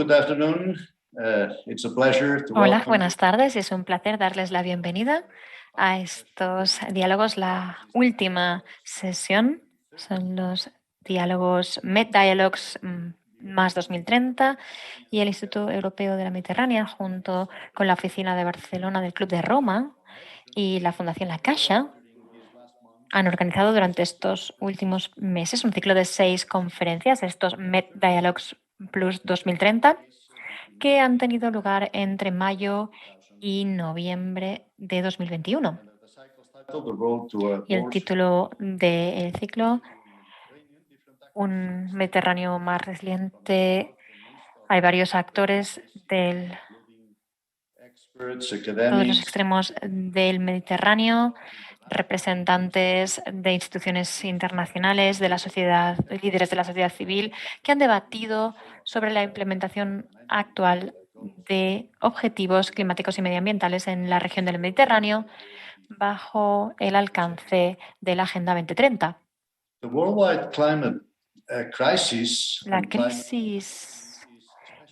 good afternoon. It's a pleasure to Hola, welcome buenas tardes. Es un placer darles la bienvenida a estos diálogos. La última sesión son los diálogos MedDialogues más 2030 y el Instituto Europeo de la Mediterránea, junto con la Oficina de Barcelona del Club de Roma y la Fundación La Caixa, han organizado durante estos últimos meses un ciclo de 6 conferencias, estos MedDialogues Plus 2030, que han tenido lugar entre mayo y noviembre de 2021. Y el título del ciclo, Un Mediterráneo más resiliente. Hay varios actores de todos los extremos del Mediterráneo, representantes de instituciones internacionales, de la sociedad, líderes de la sociedad civil, que han debatido sobre la implementación actual de objetivos climáticos y medioambientales en la región del Mediterráneo bajo el alcance de la Agenda 2030. La crisis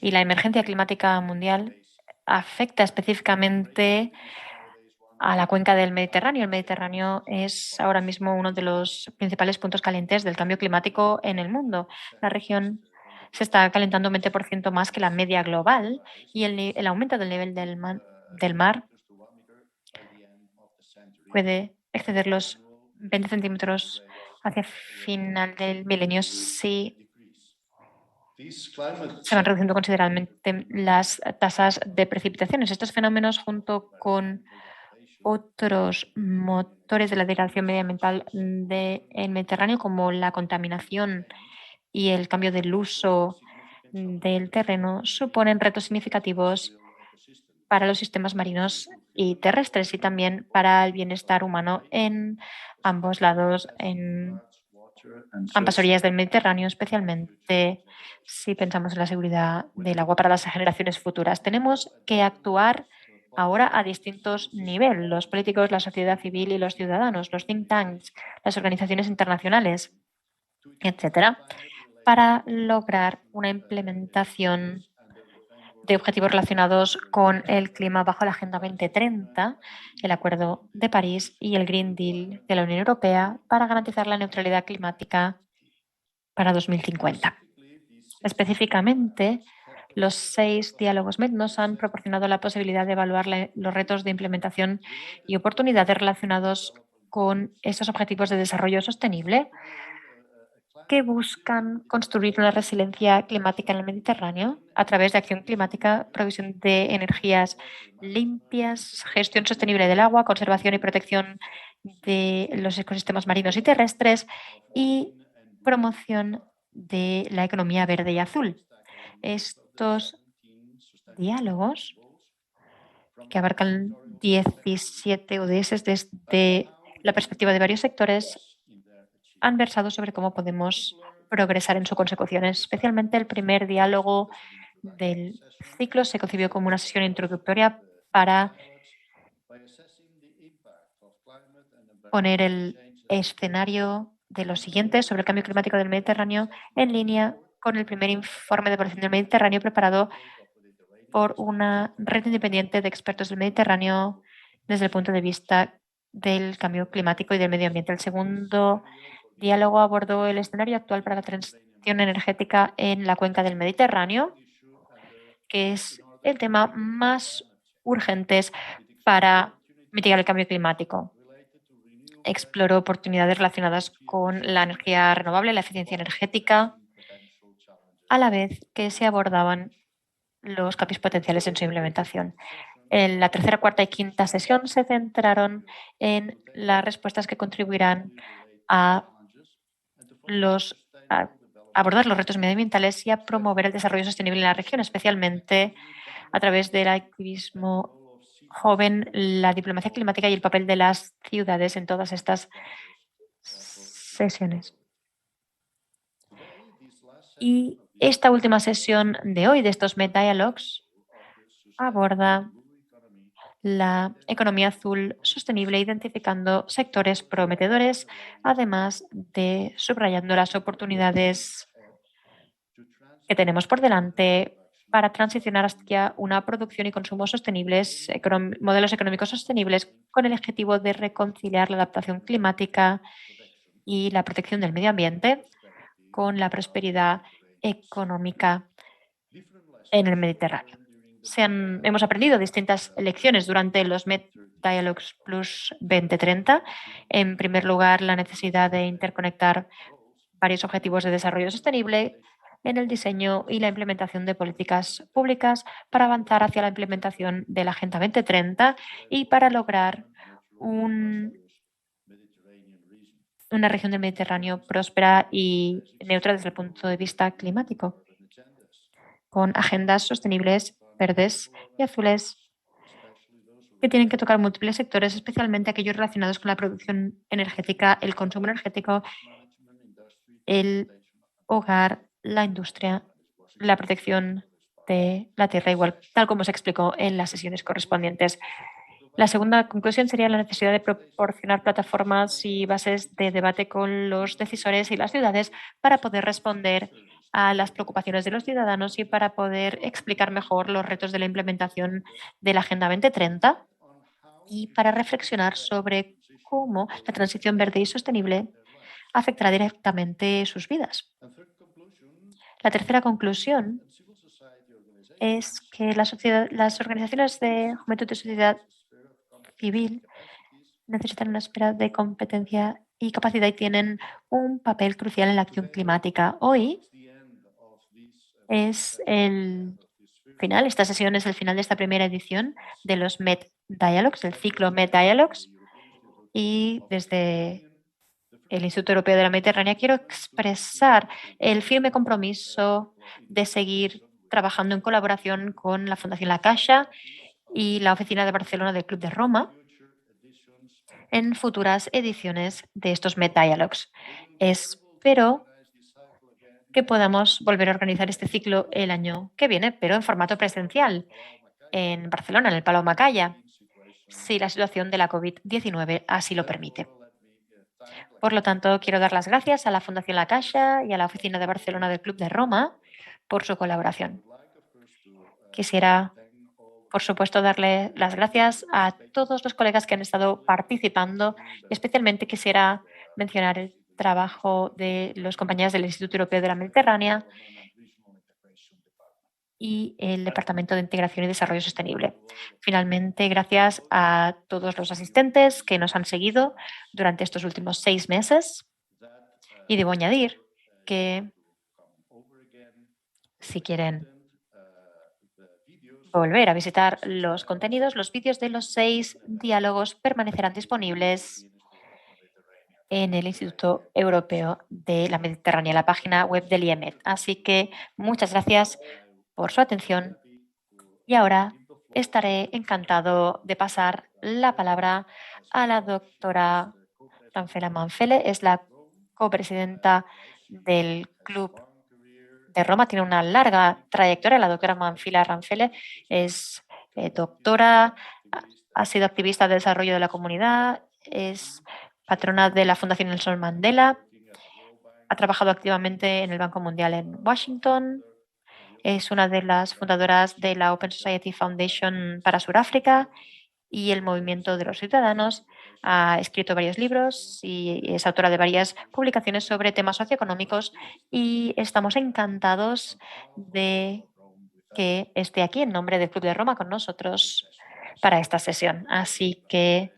y la emergencia climática mundial afecta específicamente a la cuenca del Mediterráneo. El Mediterráneo es ahora mismo uno de los principales puntos calientes del cambio climático en el mundo. La región se está calentando un 20% más que la media global y el aumento del nivel del mar puede exceder los 20 centímetros hacia final del milenio si se van reduciendo considerablemente las tasas de precipitaciones. Estos fenómenos, junto con otros motores de la degradación medioambiental del Mediterráneo, como la contaminación y el cambio del uso del terreno, suponen retos significativos para los sistemas marinos y terrestres y también para el bienestar humano en ambos lados, en ambas orillas del Mediterráneo, especialmente si pensamos en la seguridad del agua para las generaciones futuras. Tenemos que actuar ahora a distintos niveles, los políticos, la sociedad civil y los ciudadanos, los think tanks, las organizaciones internacionales, etcétera, para lograr una implementación de objetivos relacionados con el clima bajo la Agenda 2030, el Acuerdo de París y el Green Deal de la Unión Europea para garantizar la neutralidad climática para 2050. Específicamente, los 6 diálogos MED nos han proporcionado la posibilidad de evaluar los retos de implementación y oportunidades relacionados con estos objetivos de desarrollo sostenible que buscan construir una resiliencia climática en el Mediterráneo a través de acción climática, provisión de energías limpias, gestión sostenible del agua, conservación y protección de los ecosistemas marinos y terrestres y promoción de la economía verde y azul. Estos diálogos, que abarcan 17 ODS desde la perspectiva de varios sectores, han versado sobre cómo podemos progresar en su consecución. Especialmente el primer diálogo del ciclo se concibió como una sesión introductoria para poner el escenario de lo siguiente sobre el cambio climático del Mediterráneo en línea con el primer informe de evaluación del Mediterráneo preparado por una red independiente de expertos del Mediterráneo desde el punto de vista del cambio climático y del medio ambiente. El segundo diálogo abordó el escenario actual para la transición energética en la cuenca del Mediterráneo, que es el tema más urgente para mitigar el cambio climático. Exploró oportunidades relacionadas con la energía renovable, la eficiencia energética, a la vez que se abordaban los cambios potenciales en su implementación. En la tercera, cuarta y quinta sesión se centraron en las respuestas que contribuirán a abordar los retos medioambientales y a promover el desarrollo sostenible en la región, especialmente a través del activismo joven, la diplomacia climática y el papel de las ciudades en todas estas sesiones. Y esta última sesión de hoy, de estos MedDialogues, aborda la economía azul sostenible, identificando sectores prometedores, además de subrayando las oportunidades que tenemos por delante para transicionar hacia una producción y consumo sostenibles, modelos económicos sostenibles, con el objetivo de reconciliar la adaptación climática y la protección del medio ambiente con la prosperidad económica en el Mediterráneo. Hemos aprendido distintas lecciones durante los Med Dialogues Plus 2030. En primer lugar, la necesidad de interconectar varios objetivos de desarrollo sostenible en el diseño y la implementación de políticas públicas para avanzar hacia la implementación de la Agenda 2030 y para lograr una región del Mediterráneo próspera y neutra desde el punto de vista climático, con agendas sostenibles, verdes y azules que tienen que tocar múltiples sectores, especialmente aquellos relacionados con la producción energética, el consumo energético, el hogar, la industria, la protección de la tierra, igual, tal como se explicó en las sesiones correspondientes. La segunda conclusión sería la necesidad de proporcionar plataformas y bases de debate con los decisores y las ciudades para poder responder a las preocupaciones de los ciudadanos y para poder explicar mejor los retos de la implementación de la Agenda 2030 y para reflexionar sobre cómo la transición verde y sostenible afectará directamente sus vidas. La tercera conclusión es que las organizaciones de juventud y sociedad civil necesitan una esfera de competencia y capacidad y tienen un papel crucial en la acción climática. Hoy es el final, esta sesión es el final de esta primera edición de los Med Dialogues, del ciclo Med Dialogues, y desde el Instituto Europeo de la Mediterránea quiero expresar el firme compromiso de seguir trabajando en colaboración con la Fundación La Caixa y la Oficina de Barcelona del Club de Roma en futuras ediciones de estos Med Dialogues. Espero que podamos volver a organizar este ciclo el año que viene, pero en formato presencial, en Barcelona, en el Palau Macaya, si la situación de la COVID-19 así lo permite. Por lo tanto, quiero dar las gracias a la Fundación La Caixa y a la Oficina de Barcelona del Club de Roma por su colaboración. Quisiera, por supuesto, darle las gracias a todos los colegas que han estado participando y especialmente quisiera mencionar el trabajo de los compañeros del Instituto Europeo de la Mediterránea y el Departamento de Integración y Desarrollo Sostenible. Finalmente, gracias a todos los asistentes que nos han seguido durante estos últimos 6 meses. Y debo añadir que si quieren volver a visitar los contenidos, los vídeos de los 6 diálogos permanecerán disponibles en el Instituto Europeo de la Mediterránea, la página web del IEMED. Así que muchas gracias por su atención y ahora estaré encantado de pasar la palabra a la doctora Ranfela Manfele, es la copresidenta del Club de Roma, tiene una larga trayectoria. La doctora Manfila Ranfele es doctora, ha sido activista de desarrollo de la comunidad, es patrona de la Fundación Nelson Mandela, ha trabajado activamente en el Banco Mundial en Washington, es una de las fundadoras de la Open Society Foundation para Sudáfrica y el Movimiento de los Ciudadanos. Ha escrito varios libros y es autora de varias publicaciones sobre temas socioeconómicos y estamos encantados de que esté aquí en nombre del Club de Roma con nosotros para esta sesión. Así que,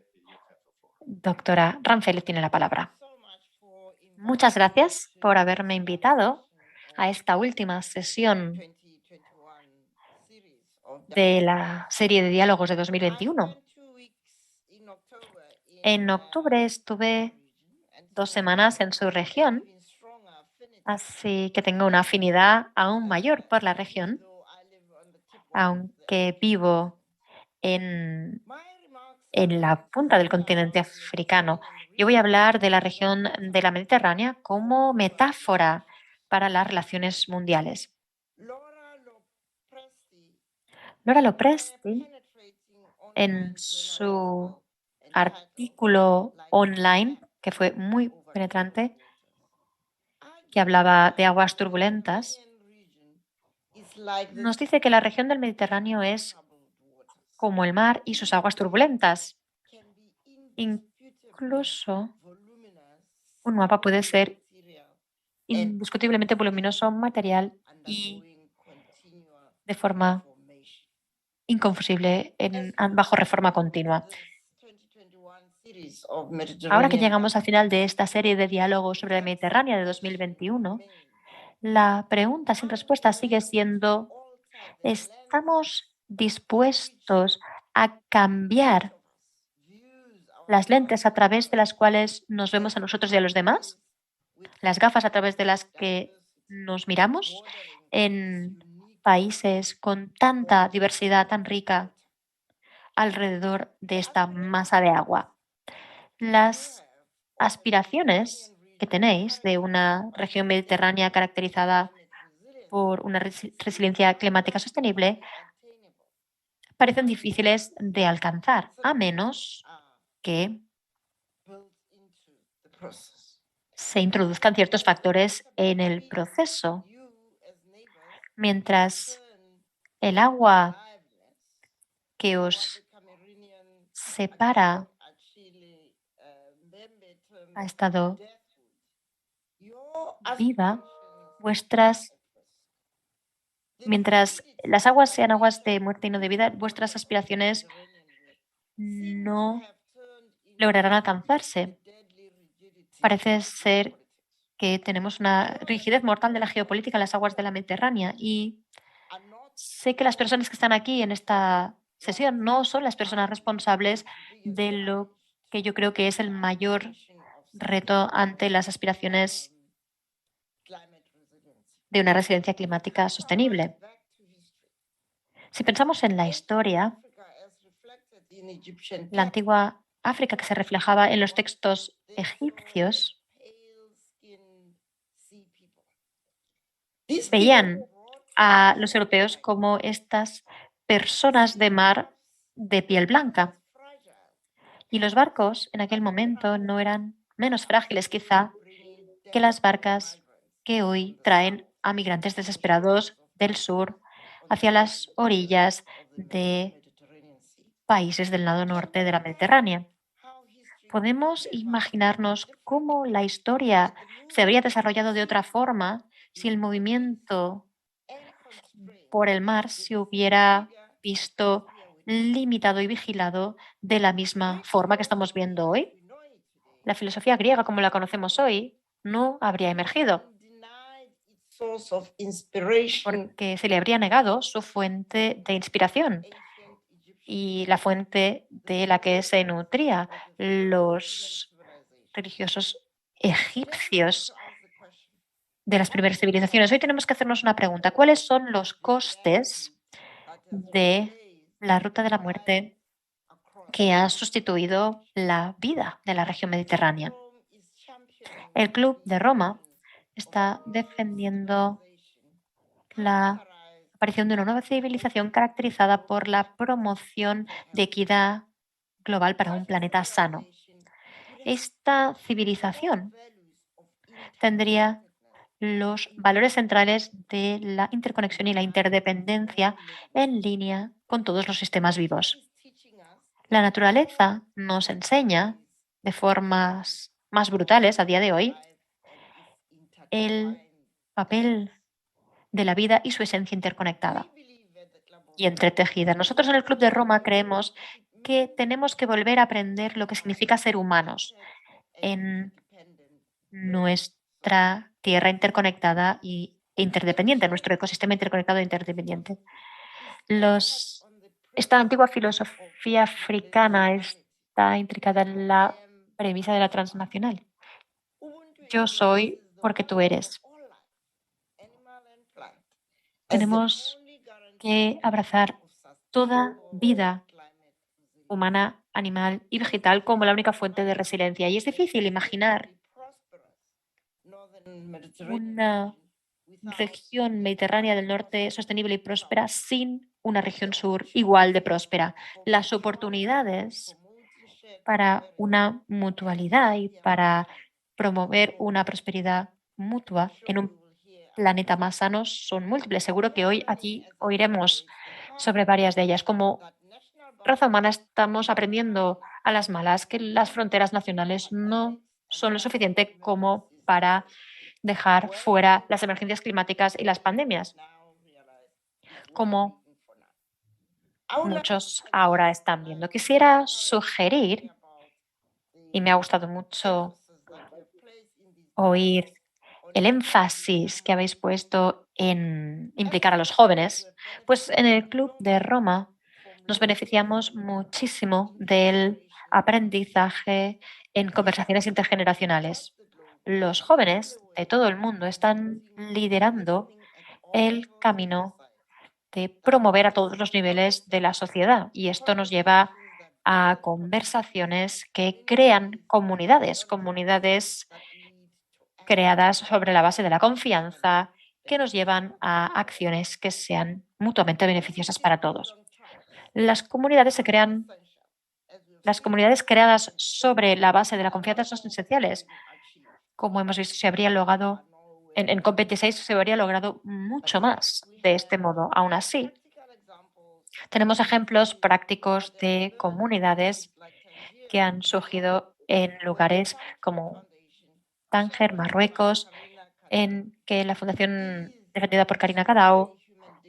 doctora Ranfele tiene la palabra. Muchas gracias por haberme invitado a esta última sesión de la serie de diálogos de 2021. En octubre estuve 2 semanas en su región, así que tengo una afinidad aún mayor por la región, aunque vivo en la punta del continente africano. Yo voy a hablar de la región de la Mediterránea como metáfora para las relaciones mundiales. Laura Lopresti, en su artículo online, que fue muy penetrante, que hablaba de aguas turbulentas, Nos dice que la región del Mediterráneo es como el mar y sus aguas turbulentas. Incluso un mapa puede ser indiscutiblemente voluminoso, material y de forma inconfusible bajo reforma continua. Ahora que llegamos al final de esta serie de diálogos sobre la Mediterránea de 2021, la pregunta sin respuesta sigue siendo: ¿estamos dispuestos a cambiar las lentes a través de las cuales nos vemos a nosotros y a los demás? ¿Las gafas a través de las que nos miramos en países con tanta diversidad tan rica alrededor de esta masa de agua? Las aspiraciones que tenéis de una región mediterránea caracterizada por una resiliencia climática sostenible parecen difíciles de alcanzar, a menos que se introduzcan ciertos factores en el proceso. Mientras el agua que os separa ha estado viva, mientras las aguas sean aguas de muerte y no de vida, vuestras aspiraciones no lograrán alcanzarse. Parece ser que tenemos una rigidez mortal de la geopolítica en las aguas de la Mediterránea y sé que las personas que están aquí en esta sesión no son las personas responsables de lo que yo creo que es el mayor reto ante las aspiraciones de una residencia climática sostenible. Si pensamos en la historia, la antigua África que se reflejaba en los textos egipcios, veían a los europeos como estas personas de mar de piel blanca. Y los barcos en aquel momento no eran menos frágiles quizá que las barcas que hoy traen a migrantes desesperados del sur hacia las orillas de países del lado norte de la Mediterránea. Podemos imaginarnos cómo la historia se habría desarrollado de otra forma si el movimiento por el mar se hubiera visto limitado y vigilado de la misma forma que estamos viendo hoy. La filosofía griega, como la conocemos hoy, no habría emergido porque se le habría negado su fuente de inspiración y la fuente de la que se nutría los religiosos egipcios de las primeras civilizaciones. Hoy tenemos que hacernos una pregunta: ¿cuáles son los costes de la ruta de la muerte que ha sustituido la vida de la región mediterránea? El Club de Roma está defendiendo la aparición de una nueva civilización caracterizada por la promoción de equidad global para un planeta sano. Esta civilización tendría los valores centrales de la interconexión y la interdependencia en línea con todos los sistemas vivos. La naturaleza nos enseña de formas más brutales a día de hoy el papel de la vida y su esencia interconectada y entretejida. Nosotros en el Club de Roma creemos que tenemos que volver a aprender lo que significa ser humanos en nuestra tierra interconectada e interdependiente, nuestro ecosistema interconectado e interdependiente. Esta antigua filosofía africana está intricada en la premisa de la transnacional. Yo soy porque tú eres. Tenemos que abrazar toda vida humana, animal y vegetal como la única fuente de resiliencia. Y es difícil imaginar una región mediterránea del norte sostenible y próspera sin una región sur igual de próspera. Las oportunidades para una mutualidad y para promover una prosperidad mutua en un planeta más sano son múltiples. Seguro que hoy aquí oiremos sobre varias de ellas. Como raza humana estamos aprendiendo a las malas que las fronteras nacionales no son lo suficiente como para dejar fuera las emergencias climáticas y las pandemias, como muchos ahora están viendo. Quisiera sugerir, y me ha gustado mucho oír el énfasis que habéis puesto en implicar a los jóvenes, pues en el Club de Roma nos beneficiamos muchísimo del aprendizaje en conversaciones intergeneracionales. Los jóvenes de todo el mundo están liderando el camino de promover a todos los niveles de la sociedad y esto nos lleva a conversaciones que crean comunidades, comunidades creadas sobre la base de la confianza que nos llevan a acciones que sean mutuamente beneficiosas para todos. Las comunidades se crean, las comunidades creadas sobre la base de la confianza son esenciales. Como hemos visto, se habría logrado en COP26 se habría logrado mucho más de este modo. Aún así, tenemos ejemplos prácticos de comunidades que han surgido en lugares como Tánger, Marruecos, en que la fundación defendida por Karina Cadao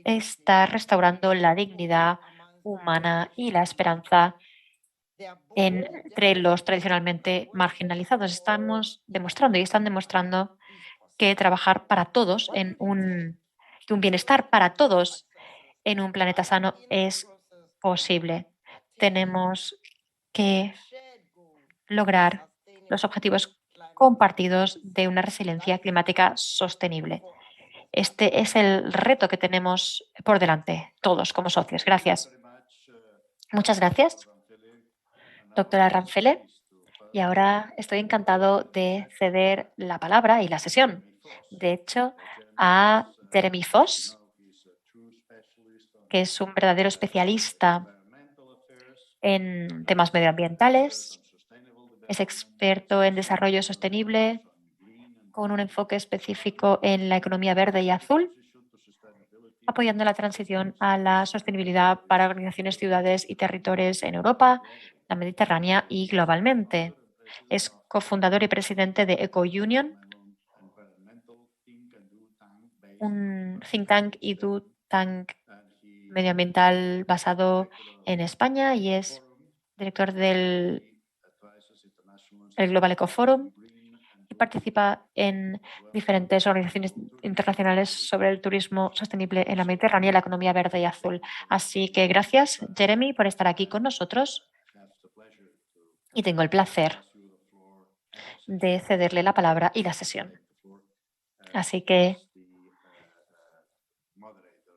está restaurando la dignidad humana y la esperanza entre los tradicionalmente marginalizados. Estamos demostrando y están demostrando que trabajar para todos que un bienestar para todos en un planeta sano es posible. Tenemos que lograr los objetivos compartidos de una resiliencia climática sostenible. Este es el reto que tenemos por delante, todos como socios. Gracias. Muchas gracias, doctora Rancele. Y ahora estoy encantado de ceder la palabra y la sesión, de hecho, a Jeremy Foss, que es un verdadero especialista en temas medioambientales, es experto en desarrollo sostenible con un enfoque específico en la economía verde y azul, apoyando la transición a la sostenibilidad para organizaciones, ciudades y territorios en Europa, la Mediterránea y globalmente. Es cofundador y presidente de EcoUnion, un think tank y do tank medioambiental basado en España y es director del el Global Eco Forum y participa en diferentes organizaciones internacionales sobre el turismo sostenible en la Mediterránea y la economía verde y azul. Así que gracias, Jeremy, por estar aquí con nosotros y tengo el placer de cederle la palabra y la sesión. Así que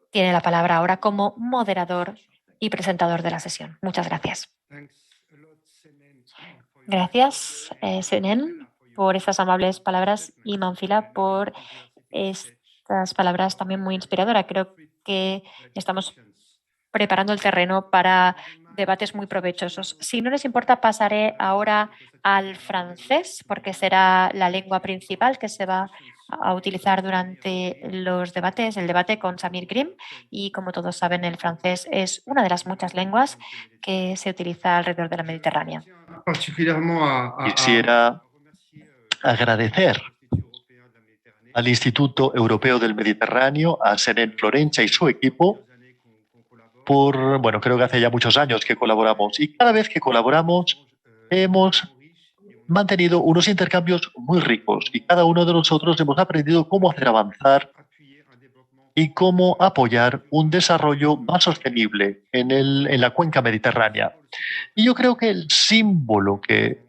tiene la palabra ahora como moderador y presentador de la sesión. Muchas gracias. Gracias, Senen, por estas amables palabras y Manfila por estas palabras también muy inspiradoras. Creo que estamos preparando el terreno para debates muy provechosos. Si no les importa, pasaré ahora al francés, porque será la lengua principal que se va a utilizar durante los debates, el debate con Samir Grim. Y como todos saben, el francés es una de las muchas lenguas que se utiliza alrededor de la Mediterránea. Quisiera agradecer al Instituto Europeo del Mediterráneo, a Senen Florencia y su equipo por, bueno, creo que hace ya muchos años que colaboramos y cada vez que colaboramos hemos mantenido unos intercambios muy ricos y cada uno de nosotros hemos aprendido cómo hacer avanzar y cómo apoyar un desarrollo más sostenible en la cuenca mediterránea. Y yo creo que el símbolo que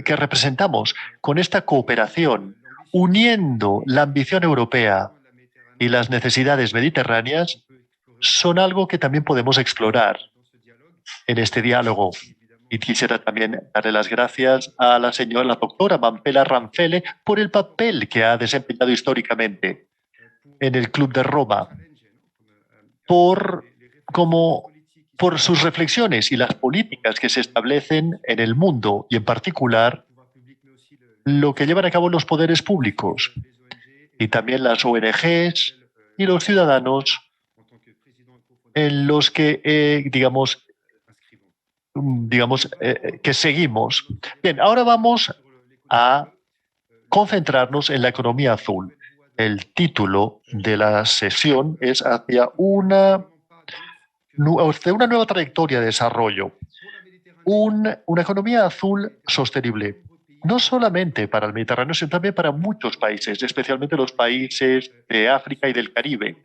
representamos con esta cooperación, uniendo la ambición europea y las necesidades mediterráneas, son algo que también podemos explorar en este diálogo. Y quisiera también darle las gracias a la doctora Mampela Rancele por el papel que ha desempeñado históricamente en el Club de Roma, por sus reflexiones y las políticas que se establecen en el mundo y en particular lo que llevan a cabo los poderes públicos y también las ONGs y los ciudadanos en los que, que seguimos. Bien, ahora vamos a concentrarnos en la economía azul. El título de la sesión es hacia una nueva trayectoria de desarrollo, una economía azul sostenible, no solamente para el Mediterráneo, sino también para muchos países, especialmente los países de África y del Caribe,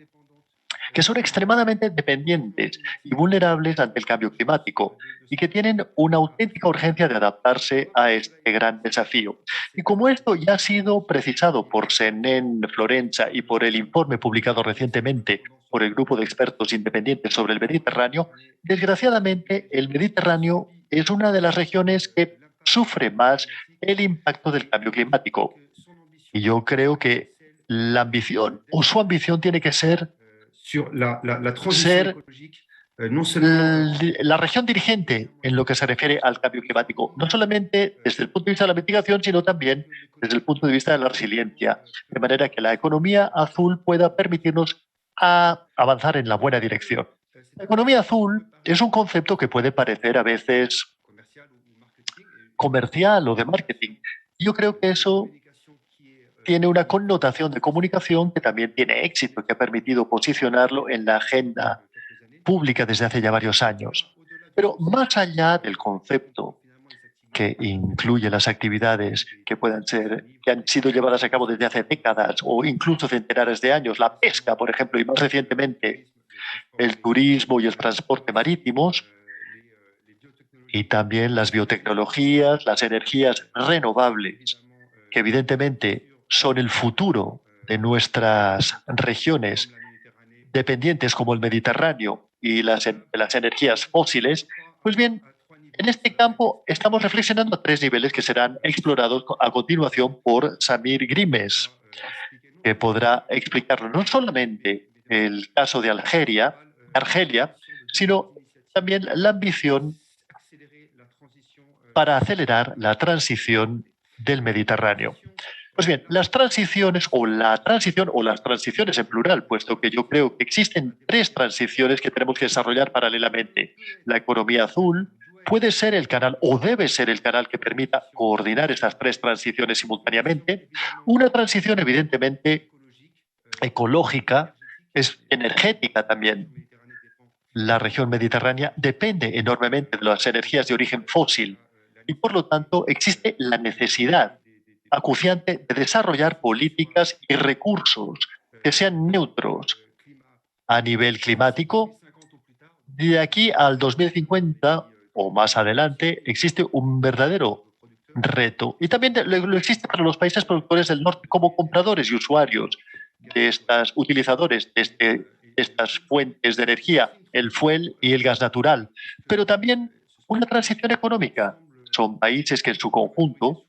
que son extremadamente dependientes y vulnerables ante el cambio climático y que tienen una auténtica urgencia de adaptarse a este gran desafío. Y como esto ya ha sido precisado por Senen Florenza y por el informe publicado recientemente por el grupo de expertos independientes sobre el Mediterráneo, desgraciadamente el Mediterráneo es una de las regiones que sufre más el impacto del cambio climático. Y yo creo que la ambición o su ambición tiene que ser la región dirigente en lo que se refiere al cambio climático, no solamente desde el punto de vista de la mitigación, sino también desde el punto de vista de la resiliencia, de manera que la economía azul pueda permitirnos avanzar en la buena dirección. La economía azul es un concepto que puede parecer a veces comercial o de marketing. Yo creo que eso tiene una connotación de comunicación que también tiene éxito, que ha permitido posicionarlo en la agenda pública desde hace ya varios años. Pero más allá del concepto, que incluye las actividades que han sido llevadas a cabo desde hace décadas o incluso centenares de años, la pesca, por ejemplo, y más recientemente el turismo y el transporte marítimos, y también las biotecnologías, las energías renovables, que evidentemente son el futuro de nuestras regiones dependientes como el Mediterráneo y las energías fósiles, pues bien, en este campo estamos reflexionando a 3 niveles que serán explorados a continuación por Samir Grimes, que podrá explicarnos no solamente el caso de Argelia, sino también la ambición para acelerar la transición del Mediterráneo. Pues bien, las transiciones o las transiciones en plural, puesto que yo creo que existen 3 transiciones que tenemos que desarrollar paralelamente. La economía azul puede ser el canal o debe ser el canal que permita coordinar estas 3 transiciones simultáneamente. Una transición evidentemente ecológica, es energética también. La región mediterránea depende enormemente de las energías de origen fósil y por lo tanto existe la necesidad acuciante de desarrollar políticas y recursos que sean neutros a nivel climático. De aquí al 2050 o más adelante existe un verdadero reto y también lo existe para los países productores del norte como compradores y usuarios de estas utilizadores de estas fuentes de energía, el fuel y el gas natural, pero también una transición económica. Son países que en su conjunto,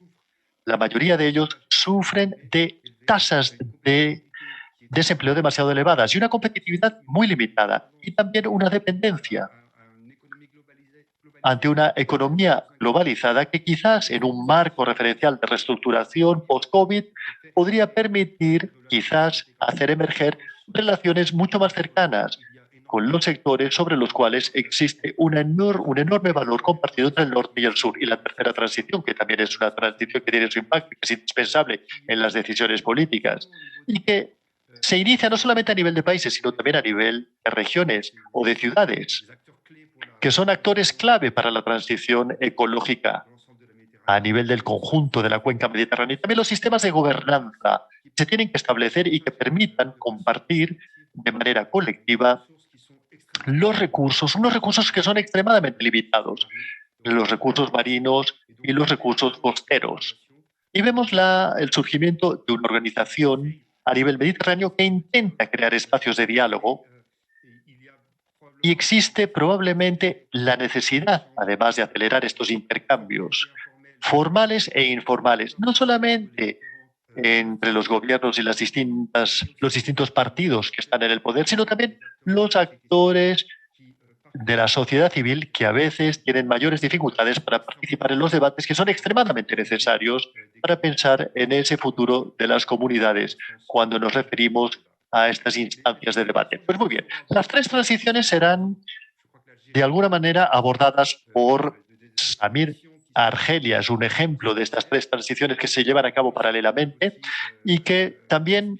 la mayoría de ellos sufren de tasas de desempleo demasiado elevadas y una competitividad muy limitada y también una dependencia ante una economía globalizada que quizás en un marco referencial de reestructuración post-COVID podría permitir quizás hacer emerger relaciones mucho más cercanas con los sectores sobre los cuales existe un enorme valor compartido entre el norte y el sur. Y la tercera transición, que también es una transición que tiene su impacto, que es indispensable en las decisiones políticas y que se inicia no solamente a nivel de países, sino también a nivel de regiones o de ciudades, que son actores clave para la transición ecológica a nivel del conjunto de la cuenca mediterránea. Y también los sistemas de gobernanza se tienen que establecer y que permitan compartir de manera colectiva los recursos, unos recursos que son extremadamente limitados, los recursos marinos y los recursos costeros. Y vemos el surgimiento de una organización a nivel mediterráneo que intenta crear espacios de diálogo y existe probablemente la necesidad, además de acelerar estos intercambios formales e informales, no solamente entre los gobiernos y los distintos partidos que están en el poder, sino también los actores de la sociedad civil que a veces tienen mayores dificultades para participar en los debates que son extremadamente necesarios para pensar en ese futuro de las comunidades cuando nos referimos a estas instancias de debate. Pues muy bien, las tres transiciones serán de alguna manera abordadas por Samir. Argelia es un ejemplo de estas tres transiciones que se llevan a cabo paralelamente y que también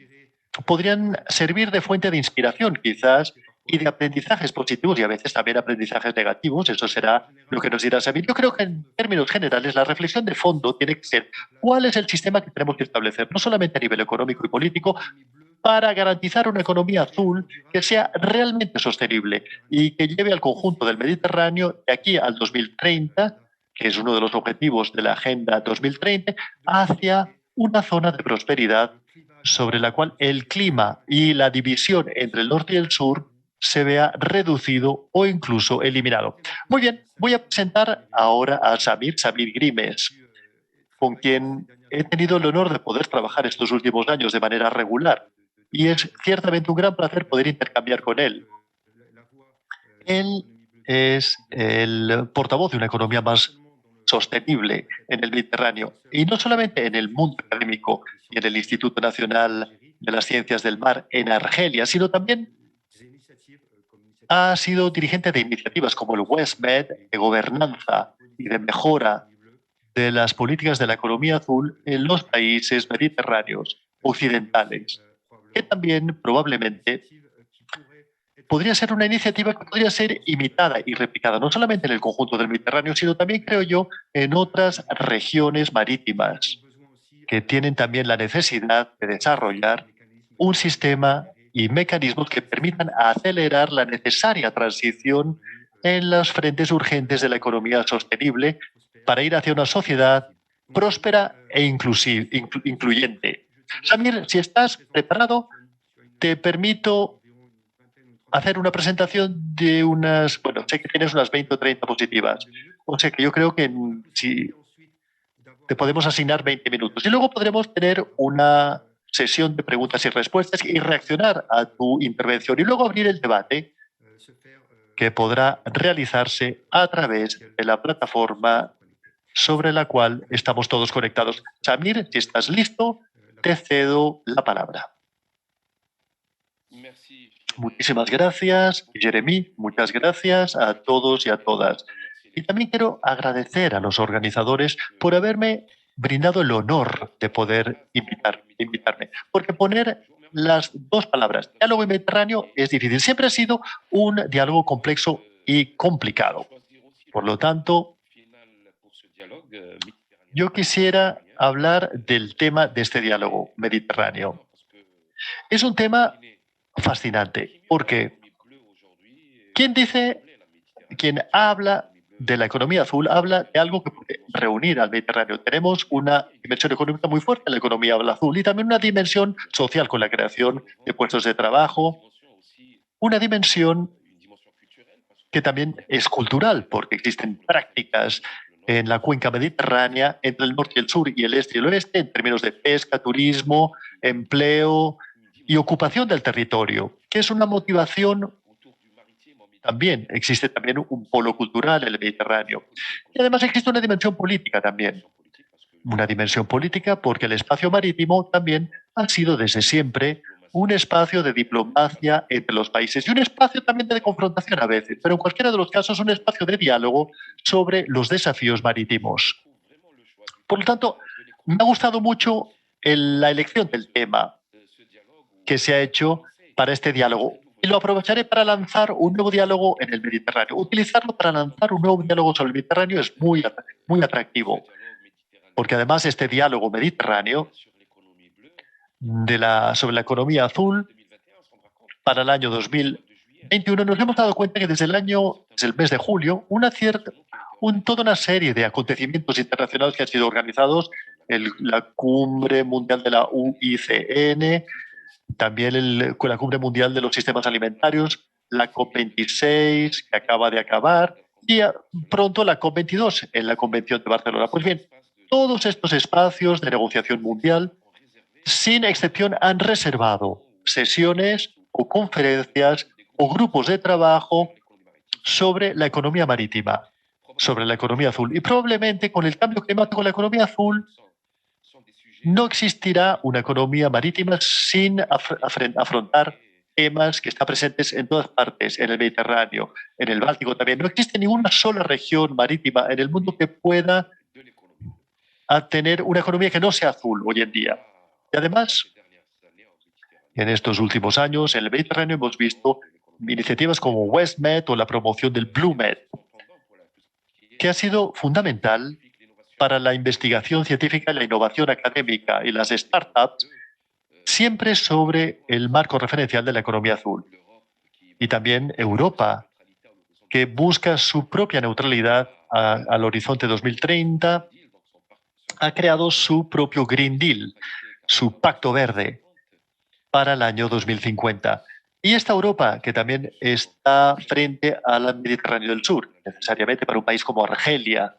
podrían servir de fuente de inspiración, quizás, y de aprendizajes positivos y a veces también aprendizajes negativos. Eso será lo que nos dirá Samir. Yo creo que en términos generales la reflexión de fondo tiene que ser cuál es el sistema que tenemos que establecer, no solamente a nivel económico y político, para garantizar una economía azul que sea realmente sostenible y que lleve al conjunto del Mediterráneo de aquí al 2030, que es uno de los objetivos de la Agenda 2030, hacia una zona de prosperidad sobre la cual el clima y la división entre el norte y el sur se vea reducido o incluso eliminado. Muy bien, voy a presentar ahora a Samir Grimes, con quien he tenido el honor de poder trabajar estos últimos años de manera regular. Y es ciertamente un gran placer poder intercambiar con él. Él es el portavoz de una economía más sostenible en el Mediterráneo, y no solamente en el mundo académico y en el Instituto Nacional de las Ciencias del Mar en Argelia, sino también ha sido dirigente de iniciativas como el WestMed, de gobernanza y de mejora de las políticas de la economía azul en los países mediterráneos occidentales, que también probablemente podría ser una iniciativa que podría ser imitada y replicada no solamente en el conjunto del Mediterráneo, sino también, creo yo, en otras regiones marítimas que tienen también la necesidad de desarrollar un sistema y mecanismos que permitan acelerar la necesaria transición en los frentes urgentes de la economía sostenible para ir hacia una sociedad próspera e incluyente. Samir, si estás preparado, te permito hacer una presentación de unas, bueno, sé que tienes unas 20 o 30 positivas. O sea que yo creo que si te podemos asignar 20 minutos. Y luego podremos tener una sesión de preguntas y respuestas y reaccionar a tu intervención. Y luego abrir el debate que podrá realizarse a través de la plataforma sobre la cual estamos todos conectados. Samir, si estás listo, te cedo la palabra. Muchísimas gracias, Jeremy. Muchas gracias a todos y a todas. Y también quiero agradecer a los organizadores por haberme brindado el honor de poder invitarme. Porque poner las dos palabras, diálogo y Mediterráneo, es difícil. Siempre ha sido un diálogo complejo y complicado. Por lo tanto, yo quisiera hablar del tema de este diálogo mediterráneo. Es un tema fascinante, porque quien habla de la economía azul habla de algo que puede reunir al Mediterráneo. Tenemos una dimensión económica muy fuerte en la economía azul y también una dimensión social con la creación de puestos de trabajo, una dimensión que también es cultural, porque existen prácticas en la cuenca mediterránea entre el norte y el sur y el este y el oeste en términos de pesca, turismo, empleo y ocupación del territorio, que es una motivación. También existe también un polo cultural en el Mediterráneo. Y además existe una dimensión política también. Una dimensión política porque el espacio marítimo también ha sido desde siempre un espacio de diplomacia entre los países y un espacio también de confrontación a veces, pero en cualquiera de los casos un espacio de diálogo sobre los desafíos marítimos. Por lo tanto, me ha gustado mucho la elección del tema que se ha hecho para este diálogo. Y lo aprovecharé para lanzar un nuevo diálogo en el Mediterráneo. Utilizarlo para lanzar un nuevo diálogo sobre el Mediterráneo es muy atractivo, porque además este diálogo mediterráneo sobre la economía azul para el año 2021 nos hemos dado cuenta que desde el mes de julio, toda una serie de acontecimientos internacionales que han sido organizados, la Cumbre Mundial de la UICN, también la Cumbre Mundial de los Sistemas Alimentarios, la COP26, que acaba de acabar, y pronto la COP22 en la Convención de Barcelona. Pues bien, todos estos espacios de negociación mundial, sin excepción, han reservado sesiones o conferencias o grupos de trabajo sobre la economía marítima, sobre la economía azul. Y probablemente con el cambio climático, la economía azul no existirá una economía marítima sin afrontar temas que están presentes en todas partes, en el Mediterráneo, en el Báltico también. No existe ninguna sola región marítima en el mundo que pueda tener una economía que no sea azul hoy en día. Y además, en estos últimos años, en el Mediterráneo hemos visto iniciativas como WestMed o la promoción del BlueMed, que ha sido fundamental para la investigación científica y la innovación académica y las startups, siempre sobre el marco referencial de la economía azul. Y también Europa, que busca su propia neutralidad al horizonte 2030, ha creado su propio Green Deal, su Pacto Verde, para el año 2050. Y esta Europa, que también está frente al Mediterráneo del Sur, necesariamente para un país como Argelia,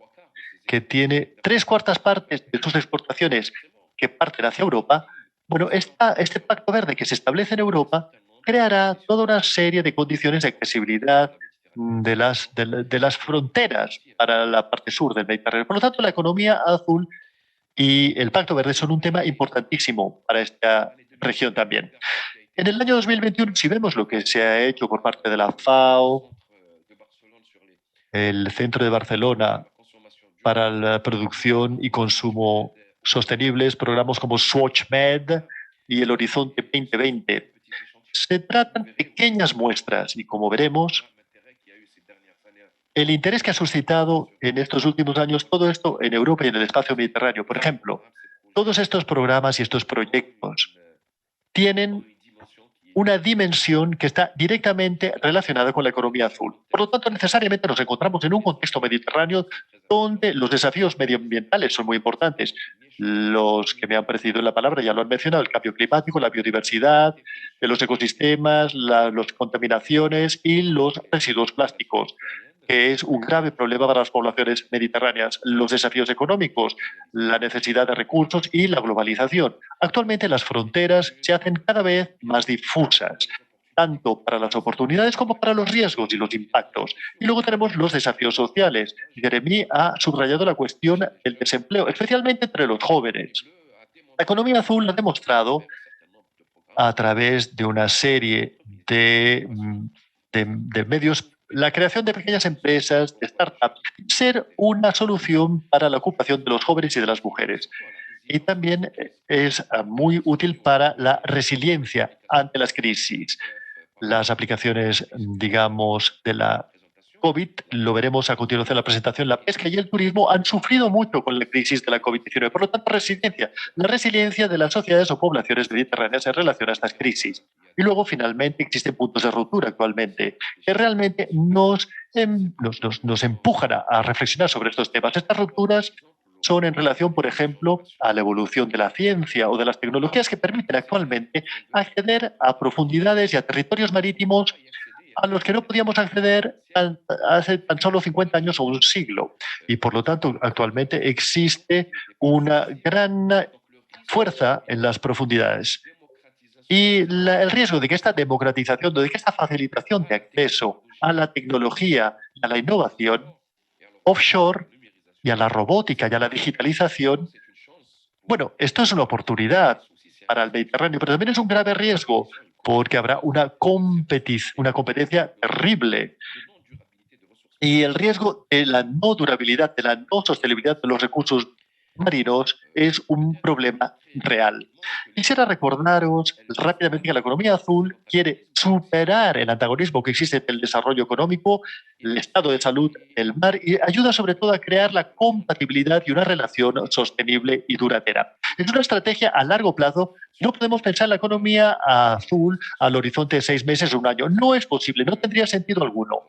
que tiene 3/4 partes de sus exportaciones que parten hacia Europa, bueno, este Pacto Verde que se establece en Europa creará toda una serie de condiciones de accesibilidad de las fronteras para la parte sur del Mediterráneo. Por lo tanto, la economía azul y el Pacto Verde son un tema importantísimo para esta región también. En el año 2021, si vemos lo que se ha hecho por parte de la FAO, el Centro de Barcelona para la producción y consumo sostenibles, programas como SwatchMed y el Horizonte 2020. Se tratan de pequeñas muestras y, como veremos, el interés que ha suscitado en estos últimos años todo esto en Europa y en el espacio mediterráneo. Por ejemplo, todos estos programas y estos proyectos tienen una dimensión que está directamente relacionada con la economía azul. Por lo tanto, necesariamente nos encontramos en un contexto mediterráneo donde los desafíos medioambientales son muy importantes. Los que me han precedido en la palabra ya lo han mencionado: el cambio climático, la biodiversidad, los ecosistemas, las contaminaciones y los residuos plásticos, que es un grave problema para las poblaciones mediterráneas, los desafíos económicos, la necesidad de recursos y la globalización. Actualmente las fronteras se hacen cada vez más difusas, tanto para las oportunidades como para los riesgos y los impactos. Y luego tenemos los desafíos sociales. Jeremy ha subrayado la cuestión del desempleo, especialmente entre los jóvenes. La economía azul ha demostrado, a través de una serie de medios, la creación de pequeñas empresas, de startups, ser una solución para la ocupación de los jóvenes y de las mujeres. Y también es muy útil para la resiliencia ante las crisis. Las aplicaciones, digamos, de la COVID, lo veremos a continuación en la presentación, la pesca y el turismo han sufrido mucho con la crisis de la COVID-19. Por lo tanto, la resiliencia de las sociedades o poblaciones mediterráneas en relación a estas crisis. Y luego, finalmente, existen puntos de ruptura actualmente que realmente nos empujan a reflexionar sobre estos temas. Estas rupturas son en relación, por ejemplo, a la evolución de la ciencia o de las tecnologías que permiten actualmente acceder a profundidades y a territorios marítimos a los que no podíamos acceder hace tan solo 50 años o un siglo. Y por lo tanto, actualmente existe una gran fuerza en las profundidades. Y el riesgo de que esta democratización, de que esta facilitación de acceso a la tecnología, a la innovación offshore y a la robótica y a la digitalización, bueno, esto es una oportunidad para el Mediterráneo, pero también es un grave riesgo, porque habrá una competencia terrible. Y el riesgo de la no durabilidad, de la no sostenibilidad de los recursos marinos es un problema real. Quisiera recordaros rápidamente que la economía azul quiere superar el antagonismo que existe entre el desarrollo económico, el estado de salud del mar, y ayuda sobre todo a crear la compatibilidad y una relación sostenible y duradera. Es una estrategia a largo plazo. No podemos pensar la economía azul al horizonte de 6 meses o un año. No es posible, no tendría sentido alguno,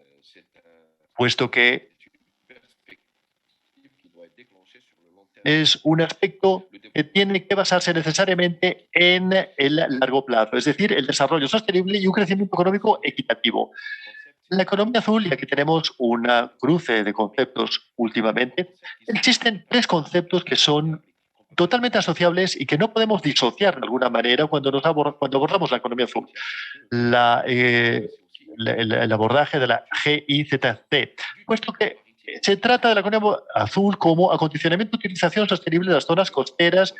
puesto que es un aspecto que tiene que basarse necesariamente en el largo plazo, es decir, el desarrollo sostenible y un crecimiento económico equitativo. La economía azul, y aquí tenemos una cruce de conceptos últimamente, existen 3 conceptos que son totalmente asociables y que no podemos disociar de alguna manera cuando abordamos la economía azul. El abordaje de la GIZC, puesto que se trata de la economía azul como acondicionamiento y utilización sostenible de las zonas costeras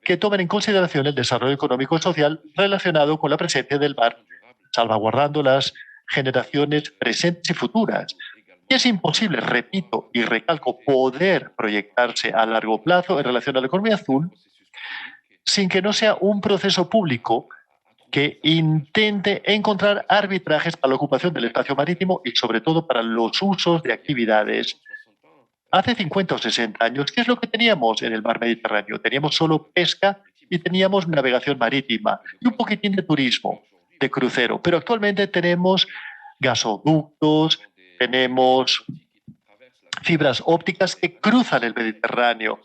que tomen en consideración el desarrollo económico y social relacionado con la presencia del mar, salvaguardando las generaciones presentes y futuras. Y es imposible, repito y recalco, poder proyectarse a largo plazo en relación a la economía azul sin que no sea un proceso público que intente encontrar arbitrajes para la ocupación del espacio marítimo y sobre todo para los usos de actividades. Hace 50 o 60 años, ¿qué es lo que teníamos en el mar Mediterráneo? Teníamos solo pesca y teníamos navegación marítima y un poquitín de turismo, de crucero. Pero actualmente tenemos gasoductos, tenemos fibras ópticas que cruzan el Mediterráneo.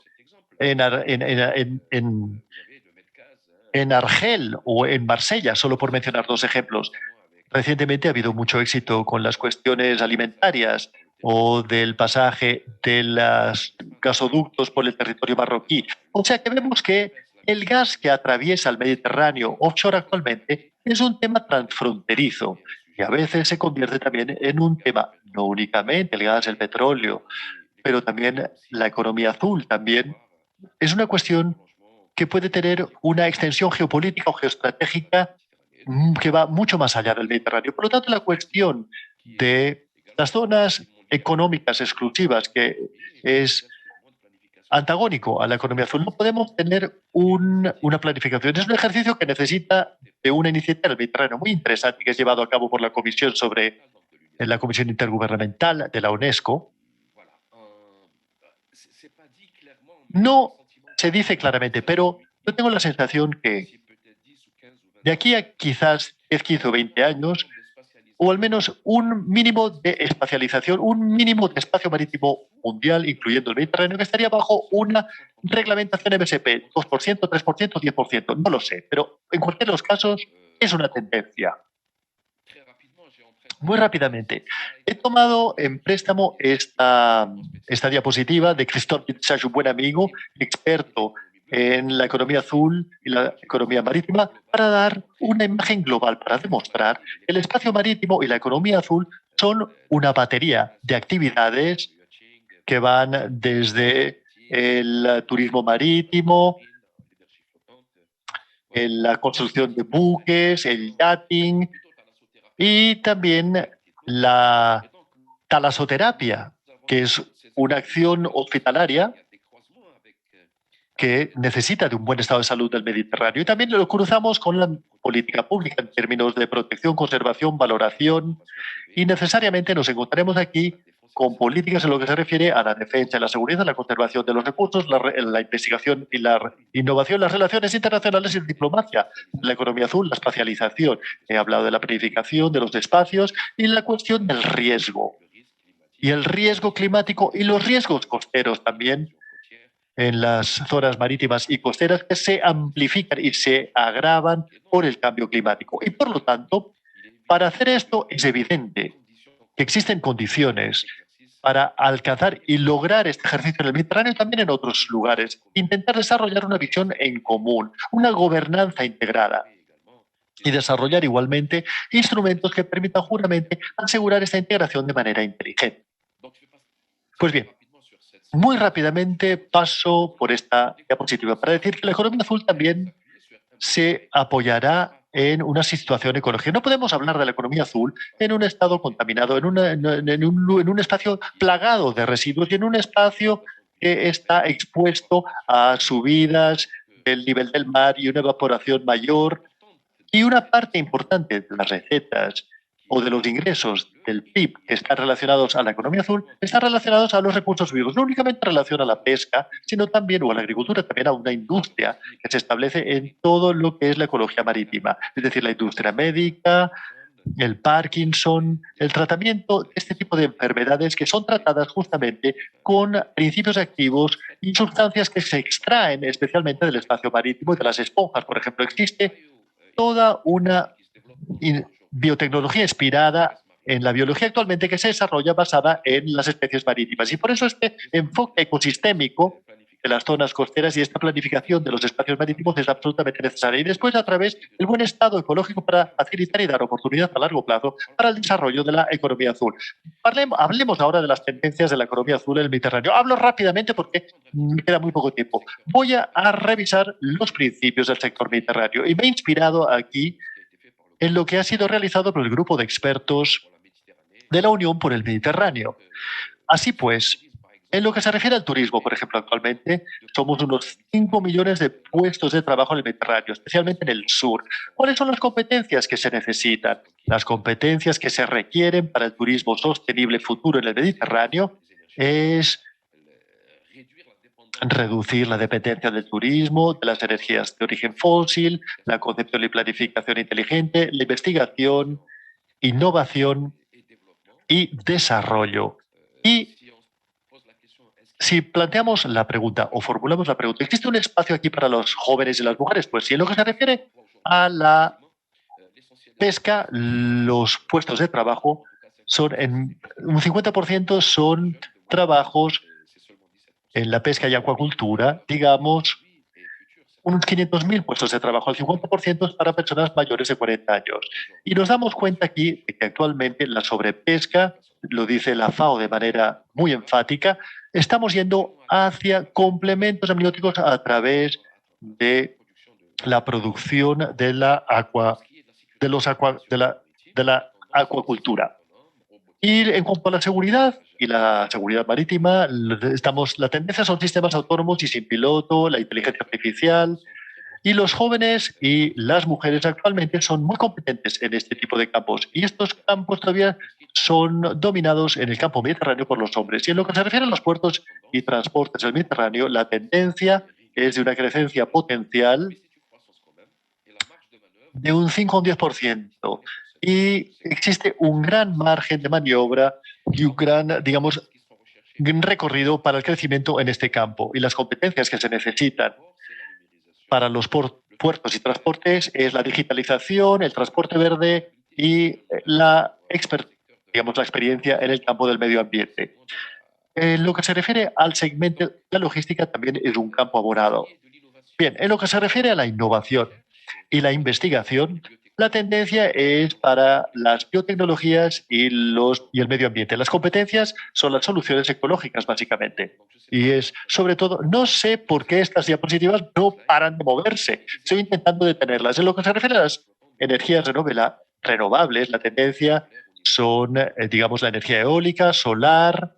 En Argel o en Marsella, solo por mencionar dos ejemplos. Recientemente ha habido mucho éxito con las cuestiones alimentarias o del pasaje de los gasoductos por el territorio marroquí. O sea que vemos que el gas que atraviesa el Mediterráneo offshore actualmente es un tema transfronterizo y a veces se convierte también en un tema, no únicamente el gas, el petróleo, pero también la economía azul también. Es una cuestión que puede tener una extensión geopolítica o geoestratégica que va mucho más allá del Mediterráneo. Por lo tanto, la cuestión de las zonas económicas exclusivas, que es antagónico a la economía azul, no podemos tener una planificación. Es un ejercicio que necesita de una iniciativa del Mediterráneo muy interesante que es llevado a cabo por la Comisión en la Comisión Intergubernamental de la UNESCO. No se dice claramente, pero yo tengo la sensación que de aquí a quizás 10, 15 o 20 años, o al menos un mínimo de espacialización, un mínimo de espacio marítimo mundial, incluyendo el Mediterráneo, que estaría bajo una reglamentación MSP, 2%, 3%, 10%, no lo sé, pero en cualquiera de los casos es una tendencia. Muy rápidamente, he tomado en préstamo esta diapositiva de Christophe Pitzage, un buen amigo, experto en la economía azul y la economía marítima, para dar una imagen global, para demostrar que el espacio marítimo y la economía azul son una batería de actividades que van desde el turismo marítimo, la construcción de buques, el yachting y también la talasoterapia, que es una acción hospitalaria que necesita de un buen estado de salud del Mediterráneo. Y también lo cruzamos con la política pública en términos de protección, conservación, valoración. Y necesariamente nos encontraremos aquí con políticas en lo que se refiere a la defensa, la seguridad, la conservación de los recursos, la investigación y la innovación, las relaciones internacionales y la diplomacia, la economía azul, la espacialización. He hablado de la planificación, de los espacios y la cuestión del riesgo. Y el riesgo climático y los riesgos costeros también en las zonas marítimas y costeras que se amplifican y se agravan por el cambio climático. Y por lo tanto, para hacer esto es evidente que existen condiciones para alcanzar y lograr este ejercicio en el Mediterráneo y también en otros lugares. Intentar desarrollar una visión en común, una gobernanza integrada y desarrollar igualmente instrumentos que permitan justamente asegurar esta integración de manera inteligente. Pues bien, muy rápidamente paso por esta diapositiva para decir que la economía azul también se apoyará en una situación ecológica. No podemos hablar de la economía azul en un estado contaminado, en un espacio plagado de residuos y en un espacio que está expuesto a subidas del nivel del mar y una evaporación mayor. Y una parte importante de las recetas o de los ingresos del PIB que están relacionados a la economía azul, están relacionados a los recursos vivos, no únicamente en relación a la pesca, sino también, o a la agricultura, también a una industria que se establece en todo lo que es la ecología marítima, es decir, la industria médica, el Parkinson, el tratamiento de este tipo de enfermedades que son tratadas justamente con principios activos y sustancias que se extraen especialmente del espacio marítimo y de las esponjas. Por ejemplo, existe toda una biotecnología inspirada en la biología actualmente que se desarrolla basada en las especies marítimas. Y por eso este enfoque ecosistémico de las zonas costeras y esta planificación de los espacios marítimos es absolutamente necesaria. Y después, a través del buen estado ecológico para facilitar y dar oportunidad a largo plazo para el desarrollo de la economía azul. Hablemos ahora de las tendencias de la economía azul en el Mediterráneo. Hablo rápidamente porque me queda muy poco tiempo. Voy a revisar los principios del sector mediterráneo y me he inspirado aquí en lo que ha sido realizado por el grupo de expertos de la Unión por el Mediterráneo. Así pues, en lo que se refiere al turismo, por ejemplo, actualmente somos unos 5 millones de puestos de trabajo en el Mediterráneo, especialmente en el sur. ¿Cuáles son las competencias que se necesitan? Las competencias que se requieren para el turismo sostenible futuro en el Mediterráneo es reducir la dependencia del turismo, de las energías de origen fósil, la concepción y planificación inteligente, la investigación, innovación y desarrollo. Y si planteamos la pregunta o formulamos la pregunta, ¿existe un espacio aquí para los jóvenes y las mujeres? Pues sí, en lo que se refiere a la pesca, los puestos de trabajo son en un 50% son trabajos en la pesca y acuacultura, digamos, unos 500.000 puestos de trabajo, el 50% es para personas mayores de 40 años. Y nos damos cuenta aquí de que actualmente la sobrepesca, lo dice la FAO de manera muy enfática, estamos yendo hacia complementos amnióticos a través de la producción de la acuacultura. Y en cuanto a la seguridad y la seguridad marítima, la tendencia son sistemas autónomos y sin piloto, la inteligencia artificial, y los jóvenes y las mujeres actualmente son muy competentes en este tipo de campos. Y estos campos todavía son dominados en el campo mediterráneo por los hombres. Y en lo que se refiere a los puertos y transportes del Mediterráneo, la tendencia es de una crecencia potencial de un 5 o un 10%. Y existe un gran margen de maniobra y un gran, digamos, recorrido para el crecimiento en este campo. Y las competencias que se necesitan para los puertos y transportes es la digitalización, el transporte verde y la experiencia en el campo del medio ambiente. En lo que se refiere al segmento, la logística también es un campo abonado. Bien, en lo que se refiere a la innovación y la investigación, la tendencia es para las biotecnologías y el medio ambiente. Las competencias son las soluciones ecológicas, básicamente. Y es, sobre todo, no sé por qué estas diapositivas no paran de moverse. Estoy intentando detenerlas. En lo que se refiere a las energías renovables, la tendencia son, digamos, la energía eólica, solar,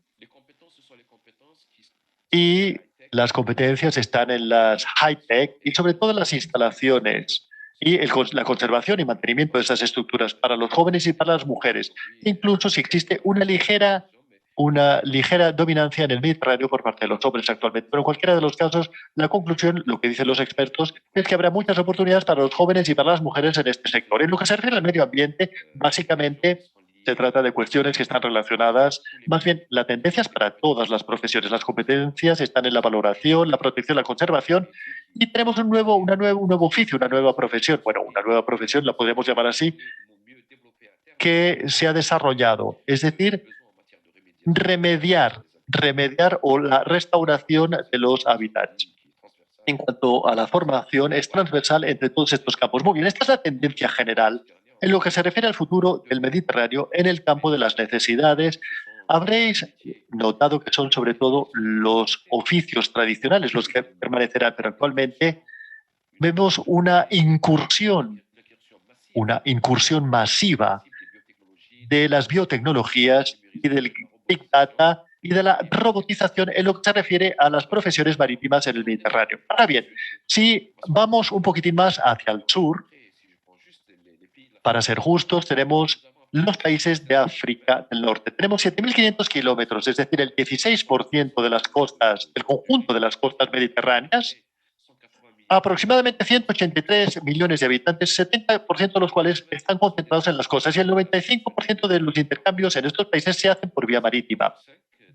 y las competencias están en las high-tech y sobre todo en las instalaciones y la conservación y mantenimiento de esas estructuras para los jóvenes y para las mujeres. Incluso si existe una ligera dominancia en el Mediterráneo por parte de los hombres actualmente. Pero en cualquiera de los casos, la conclusión, lo que dicen los expertos, es que habrá muchas oportunidades para los jóvenes y para las mujeres en este sector. En lo que se refiere al medio ambiente, básicamente se trata de cuestiones que están relacionadas, más bien la tendencia es para todas las profesiones. Las competencias están en la valoración, la protección, la conservación, y tenemos un nuevo oficio, una nueva profesión. Bueno, una nueva profesión la podemos llamar así, que se ha desarrollado. Es decir, remediar o la restauración de los hábitats. En cuanto a la formación, es transversal entre todos estos campos. Muy bien, esta es la tendencia general en lo que se refiere al futuro del Mediterráneo en el campo de las necesidades. Habréis notado que son sobre todo los oficios tradicionales los que permanecerán, pero actualmente vemos una incursión masiva de las biotecnologías y del Big Data y de la robotización en lo que se refiere a las profesiones marítimas en el Mediterráneo. Ahora bien, si vamos un poquitín más hacia el sur, para ser justos, tenemos los países de África del Norte. Tenemos 7.500 kilómetros, es decir, el 16% de las costas, del conjunto de las costas mediterráneas, aproximadamente 183 millones de habitantes, 70% de los cuales están concentrados en las costas y el 95% de los intercambios en estos países se hacen por vía marítima.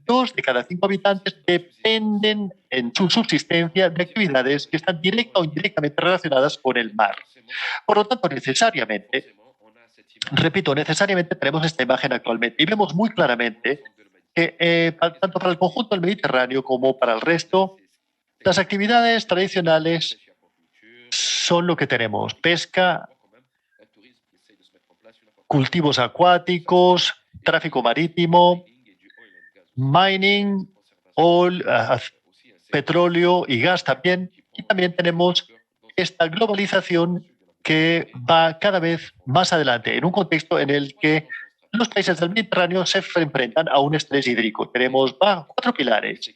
2 de cada 5 habitantes dependen en su subsistencia de actividades que están directa o indirectamente relacionadas con el mar. Por lo tanto, necesariamente tenemos esta imagen actualmente y vemos muy claramente que tanto para el conjunto del Mediterráneo como para el resto, Las actividades tradicionales son lo que tenemos: pesca, cultivos acuáticos, tráfico marítimo, mining, oil, petróleo y gas también. Y también tenemos esta globalización que va cada vez más adelante, en un contexto en el que los países del Mediterráneo se enfrentan a un estrés hídrico. Tenemos 4 pilares: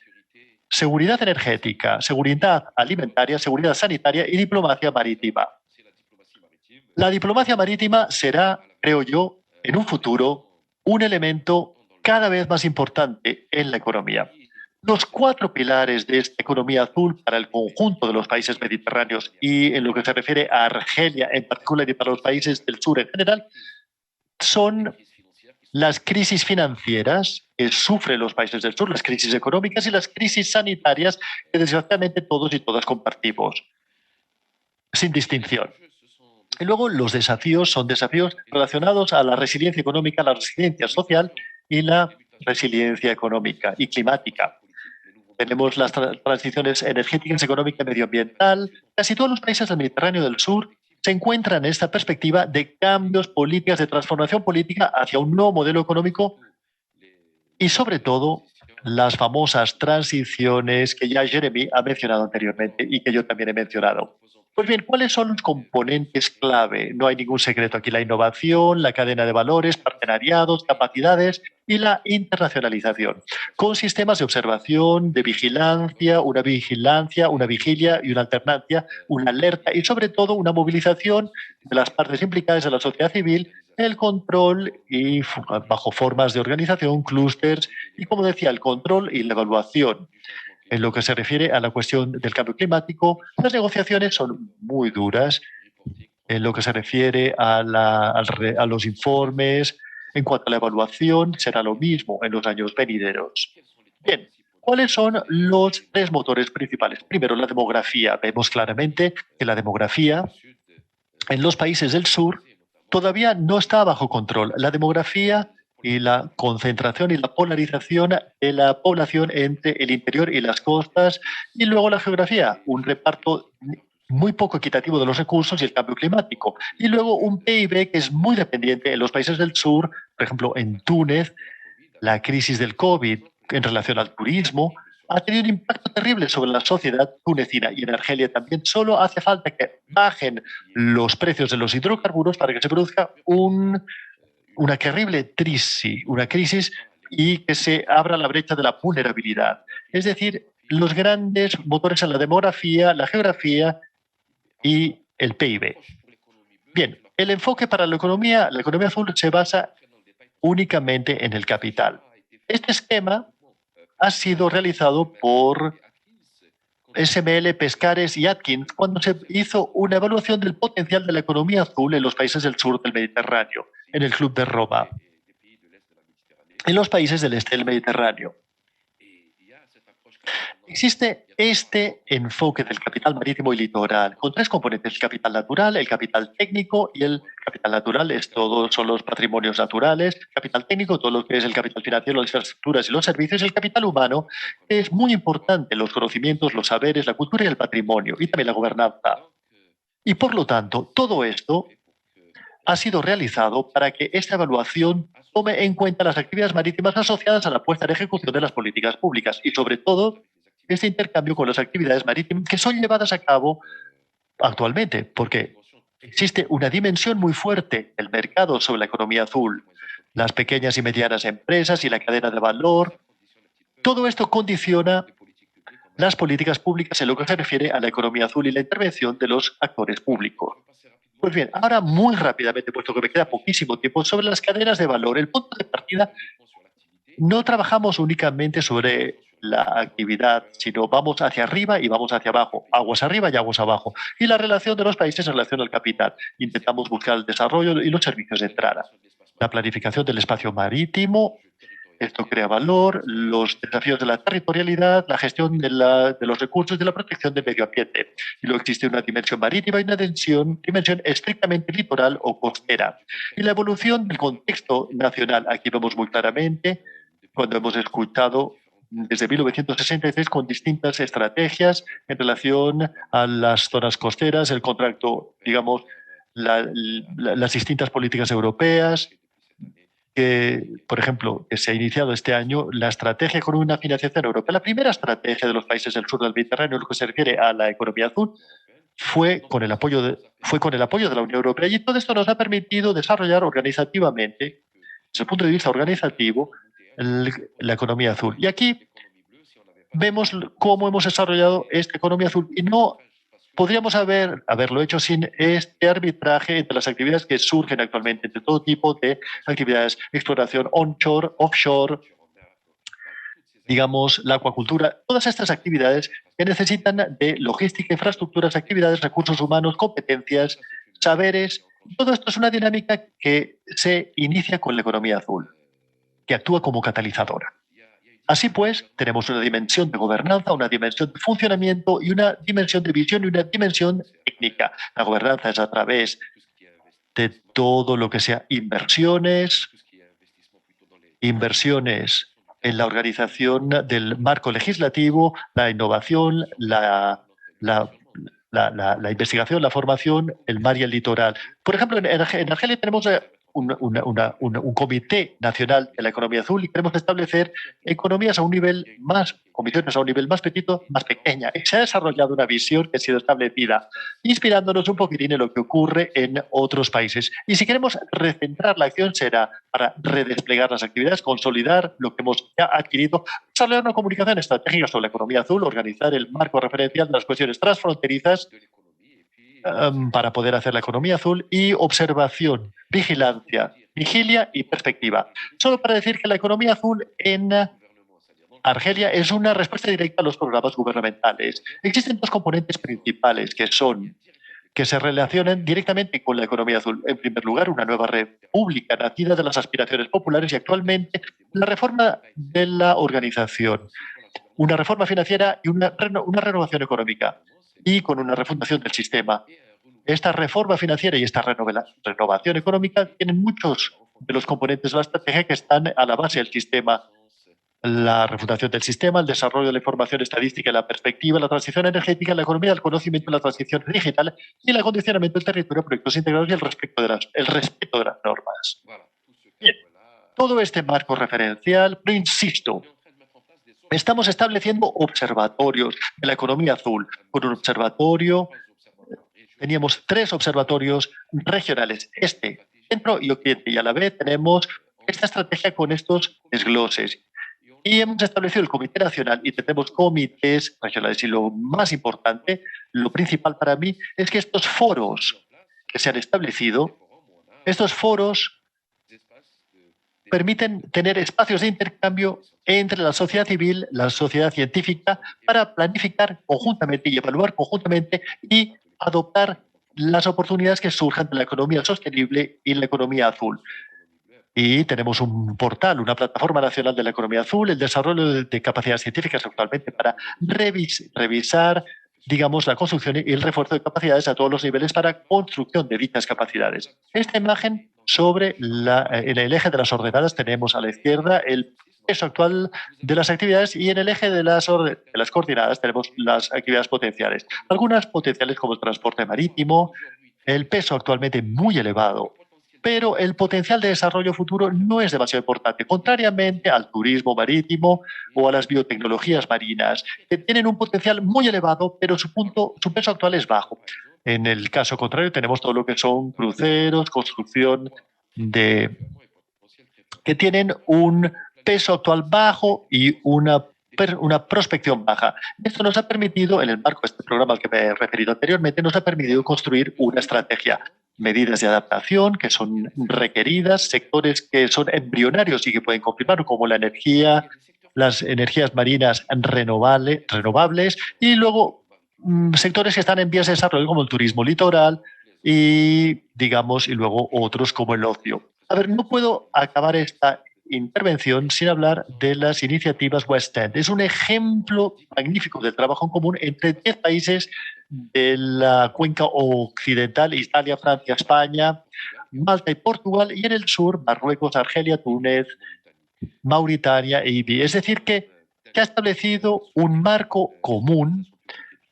seguridad energética, seguridad alimentaria, seguridad sanitaria y diplomacia marítima. La diplomacia marítima será, creo yo, en un futuro, un elemento cada vez más importante en la economía. Los 4 pilares de esta economía azul para el conjunto de los países mediterráneos y en lo que se refiere a Argelia en particular y para los países del sur en general son las crisis financieras que sufren los países del sur, las crisis económicas y las crisis sanitarias que desgraciadamente todos y todas compartimos, sin distinción. Y luego los desafíos son desafíos relacionados a la resiliencia económica, la resiliencia social y la resiliencia económica y climática. Tenemos las transiciones energéticas, económica y medioambiental. Casi todos los países del Mediterráneo del Sur se encuentran en esta perspectiva de cambios políticas, de transformación política hacia un nuevo modelo económico y, sobre todo, las famosas transiciones que ya Jeremy ha mencionado anteriormente y que yo también he mencionado. Pues bien, ¿cuáles son los componentes clave? No hay ningún secreto aquí: la innovación, la cadena de valores, partenariados, capacidades y la internacionalización, con sistemas de observación, de vigilancia, una vigilia y una alternancia, una alerta y, sobre todo, una movilización de las partes implicadas de la sociedad civil, el control y bajo formas de organización, clústeres y, como decía, el control y la evaluación. En lo que se refiere a la cuestión del cambio climático, las negociaciones son muy duras. En lo que se refiere a los informes, en cuanto a la evaluación, será lo mismo en los años venideros. Bien, ¿cuáles son los 3 motores principales? Primero, la demografía. Vemos claramente que la demografía en los países del sur todavía no está bajo control. La demografía y la concentración y la polarización de la población entre el interior y las costas, y luego la geografía, un reparto muy poco equitativo de los recursos y el cambio climático, y luego un PIB que es muy dependiente en los países del sur, por ejemplo en Túnez. La crisis del COVID en relación al turismo ha tenido un impacto terrible sobre la sociedad tunecina, y en Argelia también. Solo hace falta que bajen los precios de los hidrocarburos para que se produzca una terrible crisis y que se abra la brecha de la vulnerabilidad. Es decir, los grandes motores en la demografía, la geografía y el PIB. Bien, el enfoque para la economía azul se basa únicamente en el capital. Este esquema ha sido realizado por SML, Pescares y Atkins cuando se hizo una evaluación del potencial de la economía azul en los países del sur del Mediterráneo, en el Club de Roma, en los países del este del Mediterráneo. Existe este enfoque del capital marítimo y litoral con 3 componentes: el capital natural, el capital técnico y el capital natural. Todos son los patrimonios naturales. Capital técnico, todo lo que es el capital financiero, las infraestructuras y los servicios. Y el capital humano, que es muy importante: los conocimientos, los saberes, la cultura y el patrimonio, y también la gobernanza. Y por lo tanto, todo esto ha sido realizado para que esta evaluación tome en cuenta las actividades marítimas asociadas a la puesta en ejecución de las políticas públicas y, sobre todo, este intercambio con las actividades marítimas que son llevadas a cabo actualmente, porque existe una dimensión muy fuerte del mercado sobre la economía azul, las pequeñas y medianas empresas y la cadena de valor. Todo esto condiciona las políticas públicas en lo que se refiere a la economía azul y la intervención de los actores públicos. Pues bien, ahora muy rápidamente, puesto que me queda poquísimo tiempo, sobre las cadenas de valor. El punto de partida: no trabajamos únicamente sobre la actividad, sino vamos hacia arriba y vamos hacia abajo, aguas arriba y aguas abajo. Y la relación de los países en relación al capital. Intentamos buscar el desarrollo y los servicios de entrada. La planificación del espacio marítimo, esto crea valor, los desafíos de la territorialidad, la gestión de los recursos y de la protección del medio ambiente. Y luego existe una dimensión marítima y una dimensión estrictamente litoral o costera. Y la evolución del contexto nacional. Aquí vemos muy claramente, cuando hemos escuchado desde 1966 con distintas estrategias en relación a las zonas costeras, el contrato, digamos, las distintas políticas europeas, que, por ejemplo, que se ha iniciado este año la estrategia con una financiación europea. La primera estrategia de los países del sur del Mediterráneo, en lo que se refiere a la economía azul, fue con el apoyo de la Unión Europea, y todo esto nos ha permitido desarrollar organizativamente, desde el punto de vista organizativo, la economía azul. Y aquí vemos cómo hemos desarrollado esta economía azul, y no podríamos haberlo hecho sin este arbitraje entre las actividades que surgen actualmente, entre todo tipo de actividades, exploración onshore, offshore, digamos, la acuacultura, todas estas actividades que necesitan de logística, infraestructuras, actividades, recursos humanos, competencias, saberes. Todo esto es una dinámica que se inicia con la economía azul, que actúa como catalizadora. Así pues, tenemos una dimensión de gobernanza, una dimensión de funcionamiento y una dimensión de visión y una dimensión técnica. La gobernanza es a través de todo lo que sea inversiones en la organización del marco legislativo, la innovación, la investigación, la formación, el mar y el litoral. Por ejemplo, en Argelia tenemos un comité nacional de la economía azul, y queremos establecer economías a un nivel comisiones a un nivel más pequeña. Y se ha desarrollado una visión que ha sido establecida, inspirándonos un poquitín en lo que ocurre en otros países. Y si queremos recentrar la acción, será para redesplegar las actividades, consolidar lo que hemos ya adquirido, desarrollar una comunicación estratégica sobre la economía azul, organizar el marco referencial de las cuestiones transfronterizas para poder hacer la economía azul, y observación, vigilia y perspectiva. Solo para decir que la economía azul en Argelia es una respuesta directa a los programas gubernamentales. Existen dos componentes principales que se relacionan directamente con la economía azul. En primer lugar, una nueva república nacida de las aspiraciones populares, y actualmente la reforma de la organización, una reforma financiera y una renovación económica, y con una refundación del sistema. Esta reforma financiera y esta renovación económica tienen muchos de los componentes de la estrategia que están a la base del sistema. La refundación del sistema, el desarrollo de la información estadística y la perspectiva, la transición energética, la economía del conocimiento, la transición digital y el acondicionamiento del territorio, proyectos integrados y el respeto de las normas. Bien, todo este marco referencial, pero insisto, estamos estableciendo observatorios de la economía azul. Con un observatorio, teníamos 3 observatorios regionales, centro y occidente, y a la vez tenemos esta estrategia con estos desgloses. Y hemos establecido el Comité Nacional y tenemos comités regionales. Y lo más importante, lo principal para mí, es que estos foros que se han establecido, estos foros permiten tener espacios de intercambio entre la sociedad civil, la sociedad científica, para planificar conjuntamente y evaluar conjuntamente y adoptar las oportunidades que surjan de la economía sostenible y la economía azul. Y tenemos un portal, una plataforma nacional de la economía azul, el desarrollo de capacidades científicas actualmente para revisar, digamos, la construcción y el refuerzo de capacidades a todos los niveles para construcción de dichas capacidades. Esta imagen en el eje de las ordenadas tenemos a la izquierda el peso actual de las actividades, y en el eje de las coordinadas tenemos las actividades potenciales. Algunas potenciales como el transporte marítimo, el peso actualmente muy elevado, pero el potencial de desarrollo futuro no es demasiado importante, contrariamente al turismo marítimo o a las biotecnologías marinas, que tienen un potencial muy elevado, pero su peso actual es bajo. En el caso contrario, tenemos todo lo que son cruceros, construcción que tienen un peso actual bajo y una prospección baja. Esto nos ha permitido, en el marco de este programa al que me he referido anteriormente, nos ha permitido construir una estrategia, medidas de adaptación que son requeridas, sectores que son embrionarios y que pueden confirmar, como la energía, las energías marinas renovables, y luego sectores que están en vías de desarrollo, como el turismo litoral y luego otros como el ocio. A ver, no puedo acabar esta intervención sin hablar de las iniciativas West End. Es un ejemplo magnífico del trabajo en común entre 10 países de la cuenca occidental: Italia, Francia, España, Malta y Portugal, y en el sur Marruecos, Argelia, Túnez, Mauritania e Libia. Es decir, que que ha establecido un marco común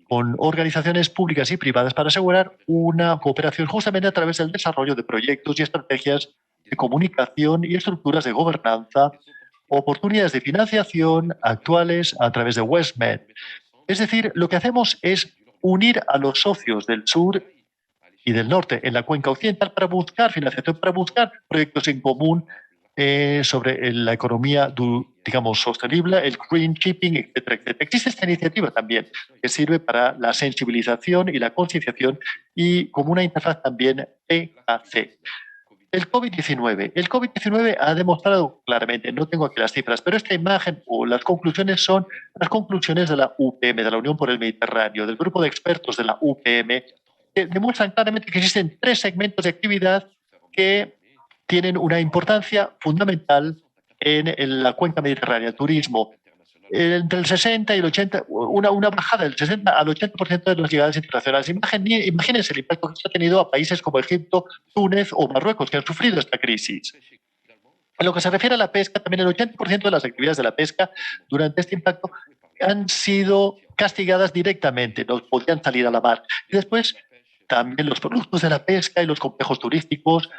con organizaciones públicas y privadas para asegurar una cooperación justamente a través del desarrollo de proyectos y estrategias de comunicación y estructuras de gobernanza, oportunidades de financiación actuales a través de WestMed. Es decir, lo que hacemos es unir a los socios del sur y del norte en la cuenca occidental para buscar financiación, para buscar proyectos en común sobre la economía, digamos, sostenible, el green shipping, etcétera, etcétera. Existe esta iniciativa también que sirve para la sensibilización y la concienciación y como una interfaz también PAC. El COVID-19. El COVID-19 ha demostrado claramente, no tengo aquí las cifras, pero esta imagen o las conclusiones son las conclusiones de la UPM, de la Unión por el Mediterráneo, del grupo de expertos de la UPM, que demuestran claramente que existen 3 segmentos de actividad que tienen una importancia fundamental en la cuenca mediterránea, turismo. Entre el 60 y el 80, una bajada del 60 al 80% de las llegadas internacionales. Imagínense el impacto que esto ha tenido a países como Egipto, Túnez o Marruecos, que han sufrido esta crisis. En lo que se refiere a la pesca, también el 80% de las actividades de la pesca durante este impacto han sido castigadas directamente, no podían salir a la mar. Y después, también los productos de la pesca y los complejos turísticos,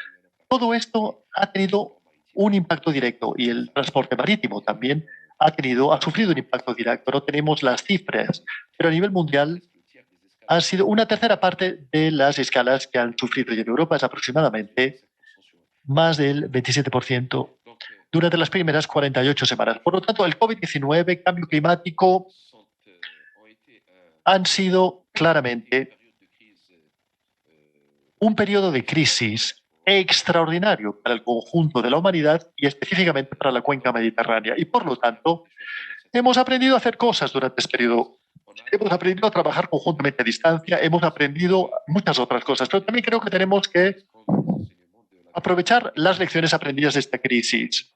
todo esto ha tenido un impacto directo y el transporte marítimo también ha sufrido un impacto directo. No tenemos las cifras, pero a nivel mundial ha sido una tercera parte de las escalas que han sufrido y en Europa es aproximadamente más del 27% durante las primeras 48 semanas. Por lo tanto, el COVID-19, cambio climático, han sido claramente un periodo de crisis extraordinario para el conjunto de la humanidad y específicamente para la cuenca mediterránea. Y por lo tanto, hemos aprendido a hacer cosas durante este periodo. Hemos aprendido a trabajar conjuntamente a distancia, hemos aprendido muchas otras cosas, pero también creo que tenemos que aprovechar las lecciones aprendidas de esta crisis.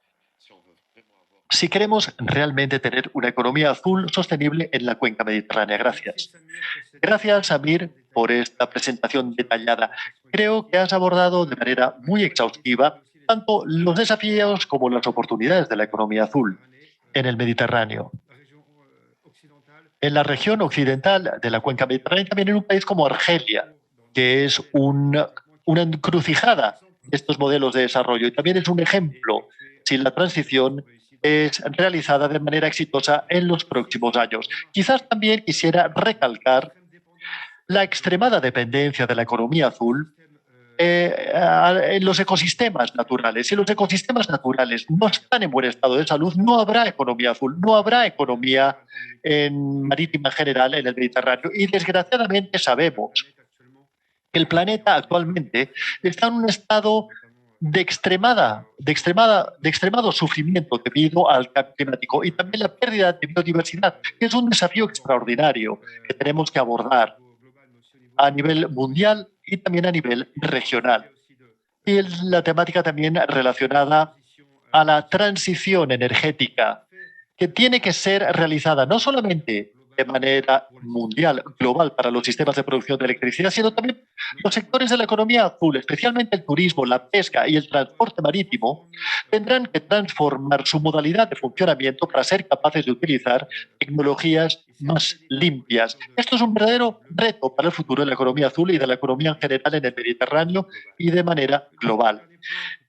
Si queremos realmente tener una economía azul sostenible en la cuenca mediterránea. Gracias. Gracias, Amir, por esta presentación detallada. Creo que has abordado de manera muy exhaustiva tanto los desafíos como las oportunidades de la economía azul en el Mediterráneo. En la región occidental de la cuenca mediterránea, también en un país como Argelia, que es una encrucijada de estos modelos de desarrollo y también es un ejemplo si la transición es realizada de manera exitosa en los próximos años. Quizás también quisiera recalcar la extremada dependencia de la economía azul en los ecosistemas naturales. Si los ecosistemas naturales no están en buen estado de salud, no habrá economía azul, no habrá economía marítima en general en el Mediterráneo. Y desgraciadamente sabemos que el planeta actualmente está en un estado de extremado sufrimiento debido al cambio climático y también la pérdida de biodiversidad, que es un desafío extraordinario que tenemos que abordar a nivel mundial y también a nivel regional. Y la temática también relacionada a la transición energética, que tiene que ser realizada no solamente de manera mundial, global, para los sistemas de producción de electricidad, sino también los sectores de la economía azul, especialmente el turismo, la pesca y el transporte marítimo, tendrán que transformar su modalidad de funcionamiento para ser capaces de utilizar tecnologías más limpias. Esto es un verdadero reto para el futuro de la economía azul y de la economía en general en el Mediterráneo y de manera global.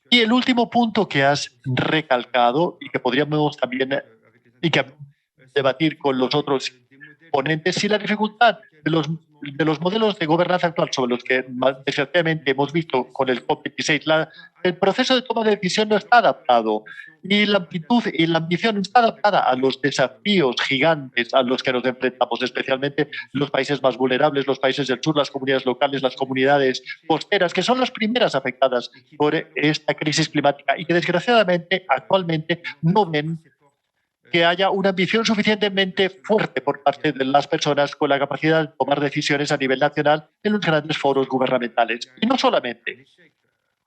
Y el último punto que has recalcado y que podríamos también debatir con los otros ponentes, si la dificultad de los modelos de gobernanza actual sobre los que desgraciadamente hemos visto con el COP26, el proceso de toma de decisión no está adaptado y la amplitud y la ambición no está adaptada a los desafíos gigantes a los que nos enfrentamos, especialmente los países más vulnerables, los países del sur, las comunidades locales, las comunidades costeras, que son las primeras afectadas por esta crisis climática y que desgraciadamente actualmente no ven que haya una ambición suficientemente fuerte por parte de las personas con la capacidad de tomar decisiones a nivel nacional en los grandes foros gubernamentales. Y no solamente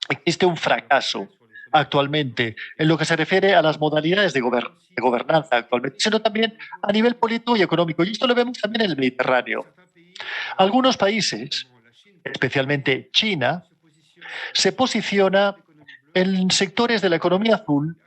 existe un fracaso actualmente en lo que se refiere a las modalidades de gobernanza actualmente, sino también a nivel político y económico. Y esto lo vemos también en el Mediterráneo. Algunos países, especialmente China, se posiciona en sectores de la economía azul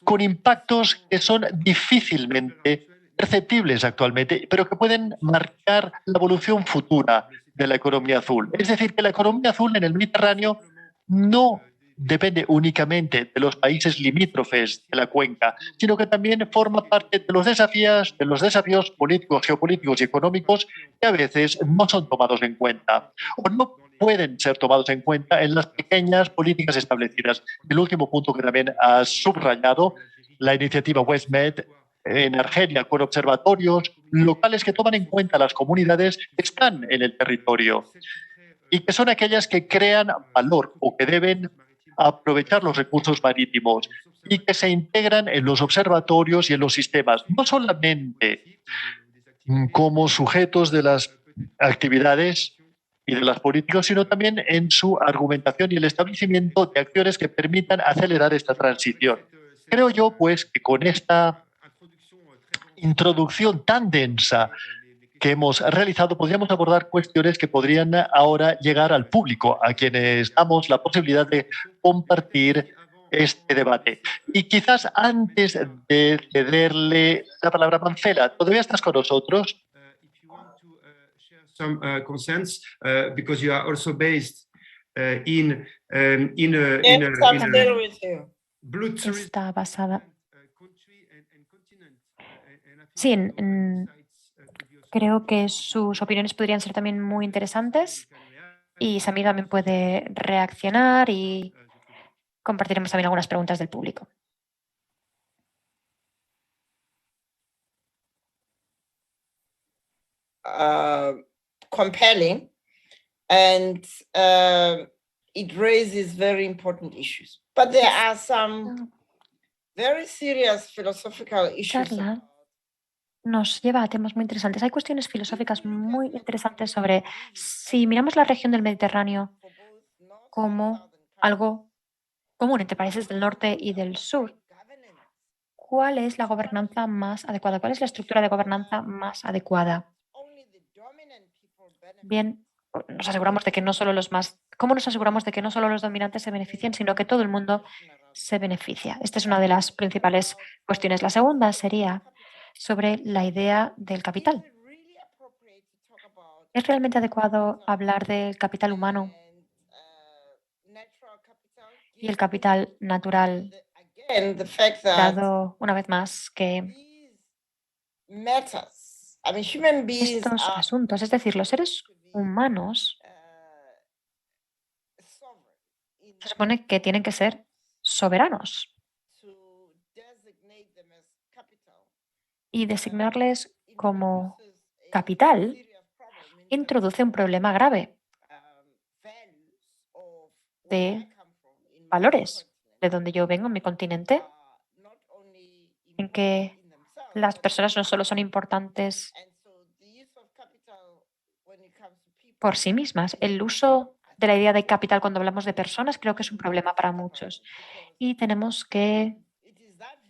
con impactos que son difícilmente perceptibles actualmente, pero que pueden marcar la evolución futura de la economía azul. Es decir, que la economía azul en el Mediterráneo no depende únicamente de los países limítrofes de la cuenca, sino que también forma parte de los desafíos políticos, geopolíticos y económicos que a veces no son tomados en cuenta o no pueden ser tomados en cuenta en las pequeñas políticas establecidas. El último punto que también has subrayado, la iniciativa WestMed en Argelia, con observatorios locales que toman en cuenta las comunidades que están en el territorio y que son aquellas que crean valor o que deben aprovechar los recursos marítimos y que se integran en los observatorios y en los sistemas, no solamente como sujetos de las actividades y de las políticas, sino también en su argumentación y el establecimiento de acciones que permitan acelerar esta transición. Creo yo, pues, que con esta introducción tan densa que hemos realizado, podríamos abordar cuestiones que podrían ahora llegar al público, a quienes damos la posibilidad de compartir este debate. Y quizás antes de cederle la palabra a Marcela, ¿todavía estás con nosotros? Some consents because you are also based in blue tourism Está basada. country and continent. Sí, creo que sus opiniones podrían ser también muy interesantes y Samir también puede reaccionar y compartiremos también algunas preguntas del público. Compelling, and it raises very important issues. But there are some very serious philosophical issues. Charla nos lleva a temas muy interesantes. Hay cuestiones filosóficas muy interesantes sobre si miramos la región del Mediterráneo como algo común entre países del norte y del sur. ¿Cuál es la gobernanza más adecuada? ¿Cuál es la estructura de gobernanza más adecuada? Bien, nos aseguramos de que no solo ¿cómo nos aseguramos de que no solo los dominantes se beneficien, sino que todo el mundo se beneficia? Esta es una de las principales cuestiones. La segunda sería sobre la idea del capital. ¿Es realmente adecuado hablar del capital humano y el capital natural, dado una vez más que estos asuntos, es decir, los seres humanos, se supone que tienen que ser soberanos y designarles como capital introduce un problema grave de valores de donde yo vengo, en mi continente, en que las personas no solo son importantes por sí mismas. El uso de la idea de capital cuando hablamos de personas creo que es un problema para muchos y tenemos que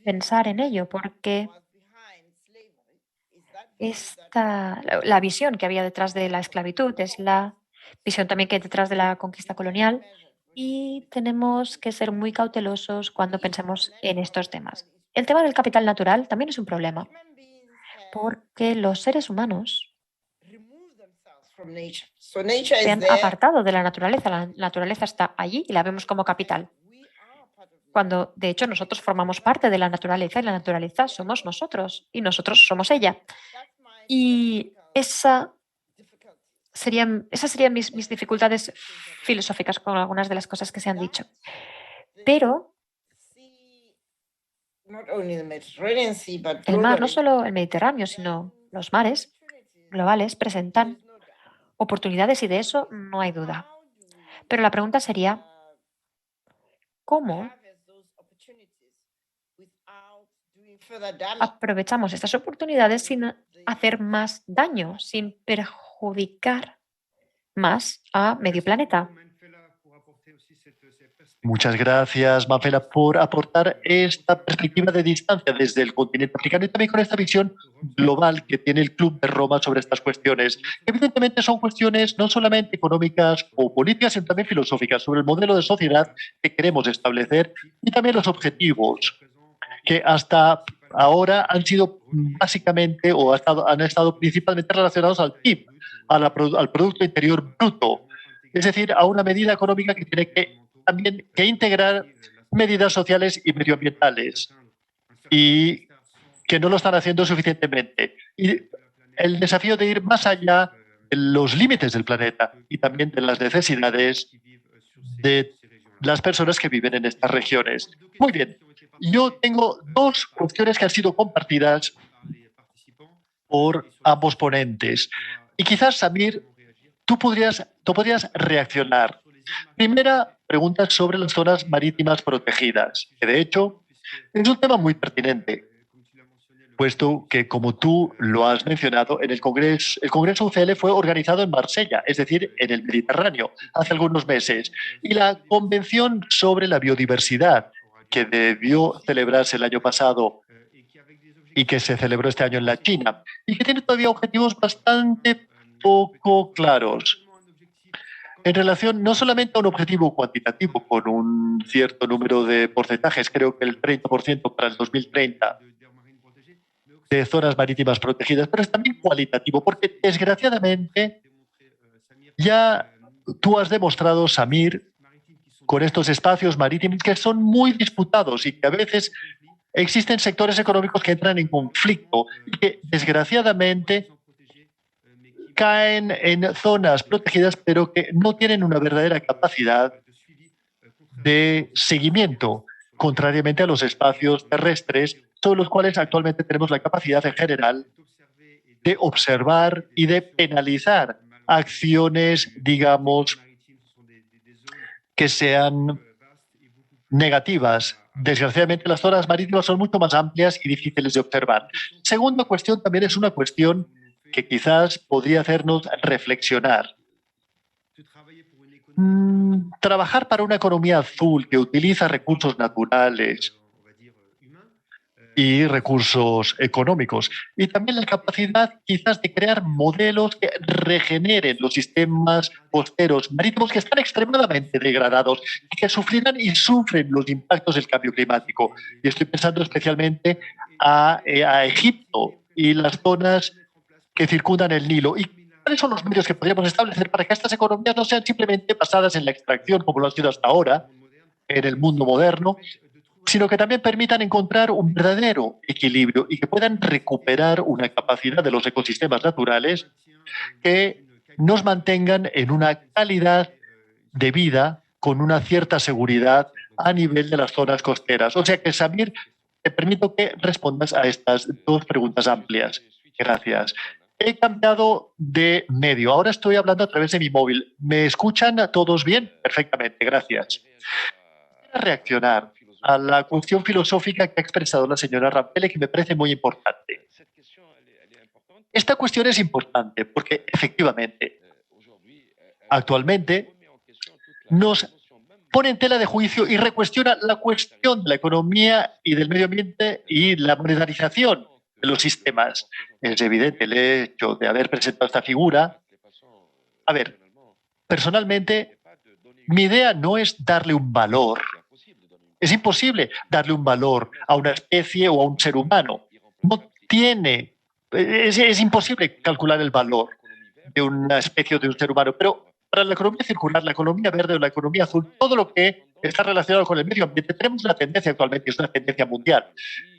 pensar en ello porque la visión que había detrás de la esclavitud es la visión también que hay detrás de la conquista colonial y tenemos que ser muy cautelosos cuando pensemos en estos temas. El tema del capital natural también es un problema porque los seres humanos se han apartado de la naturaleza. La naturaleza está allí y la vemos como capital. Cuando, de hecho, nosotros formamos parte de la naturaleza y la naturaleza somos nosotros y nosotros somos ella. Y esas serían mis dificultades filosóficas con algunas de las cosas que se han dicho. Pero el mar, no solo el Mediterráneo, sino los mares globales presentan oportunidades y de eso no hay duda. Pero la pregunta sería, ¿cómo aprovechamos estas oportunidades sin hacer más daño, sin perjudicar más a medio planeta? Muchas gracias, Manfela, por aportar esta perspectiva de distancia desde el continente africano y también con esta visión global que tiene el Club de Roma sobre estas cuestiones. Evidentemente son cuestiones no solamente económicas o políticas, sino también filosóficas sobre el modelo de sociedad que queremos establecer y también los objetivos que hasta ahora han sido básicamente o han estado principalmente relacionados al PIB, al Producto Interior Bruto, es decir, a una medida económica que tiene que también que integrar medidas sociales y medioambientales y que no lo están haciendo suficientemente. Y el desafío de ir más allá de los límites del planeta y también de las necesidades de las personas que viven en estas regiones. Muy bien, yo tengo dos cuestiones que han sido compartidas por ambos ponentes. Y quizás, Samir, tú podrías reaccionar. Primera pregunta sobre las zonas marítimas protegidas, que de hecho es un tema muy pertinente, puesto que, como tú lo has mencionado, el Congreso UCL fue organizado en Marsella, es decir, en el Mediterráneo, hace algunos meses. Y la Convención sobre la Biodiversidad, que debió celebrarse el año pasado y que se celebró este año en la China, y que tiene todavía objetivos bastante poco claros en relación no solamente a un objetivo cuantitativo con un cierto número de porcentajes, creo que el 30% para el 2030 de zonas marítimas protegidas, pero es también cualitativo, porque desgraciadamente ya tú has demostrado, Samir, con estos espacios marítimos que son muy disputados y que a veces existen sectores económicos que entran en conflicto y que desgraciadamente caen en zonas protegidas, pero que no tienen una verdadera capacidad de seguimiento, contrariamente a los espacios terrestres, sobre los cuales actualmente tenemos la capacidad en general de observar y de penalizar acciones, digamos, que sean negativas. Desgraciadamente, las zonas marítimas son mucho más amplias y difíciles de observar. Segunda cuestión también es una cuestión que quizás podría hacernos reflexionar. Trabajar para una economía azul que utiliza recursos naturales y recursos económicos, y también la capacidad quizás de crear modelos que regeneren los sistemas costeros marítimos que están extremadamente degradados y que sufrirán y sufren los impactos del cambio climático. Y estoy pensando especialmente a Egipto y las zonas que circundan el Nilo. ¿Y cuáles son los medios que podríamos establecer para que estas economías no sean simplemente basadas en la extracción, como lo han sido hasta ahora, en el mundo moderno, sino que también permitan encontrar un verdadero equilibrio y que puedan recuperar una capacidad de los ecosistemas naturales que nos mantengan en una calidad de vida con una cierta seguridad a nivel de las zonas costeras? O sea que, Samir, te permito que respondas a estas dos preguntas amplias. Gracias. He cambiado de medio. Ahora estoy hablando a través de mi móvil. ¿Me escuchan a todos bien? Perfectamente, gracias. Quiero reaccionar a la cuestión filosófica que ha expresado la señora Rampele, que me parece muy importante. Esta cuestión es importante porque, efectivamente, actualmente nos pone en tela de juicio y recuestiona la cuestión de la economía y del medio ambiente y la monetarización de los sistemas. Es evidente el hecho de haber presentado esta figura. A ver, personalmente, mi idea no es darle un valor. Es imposible darle un valor a una especie o a un ser humano. No tiene, es imposible calcular el valor de una especie o de un ser humano, pero para la economía circular, la economía verde o la economía azul, todo lo que está relacionado con el medio ambiente, tenemos una tendencia actualmente, es una tendencia mundial.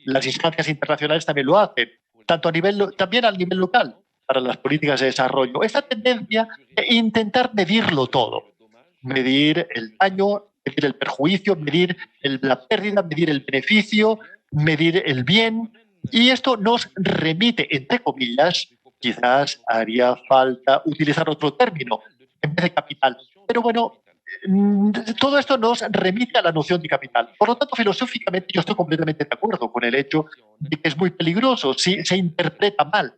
Las instancias internacionales también lo hacen, tanto también a nivel local, para las políticas de desarrollo. Esta tendencia de intentar medirlo todo, medir el daño, medir el perjuicio, medir la pérdida, medir el beneficio, medir el bien. Y esto nos remite, entre comillas, quizás haría falta utilizar otro término en vez de capital. Pero bueno, todo esto nos remite a la noción de capital. Por lo tanto, filosóficamente yo estoy completamente de acuerdo con el hecho de que es muy peligroso si se interpreta mal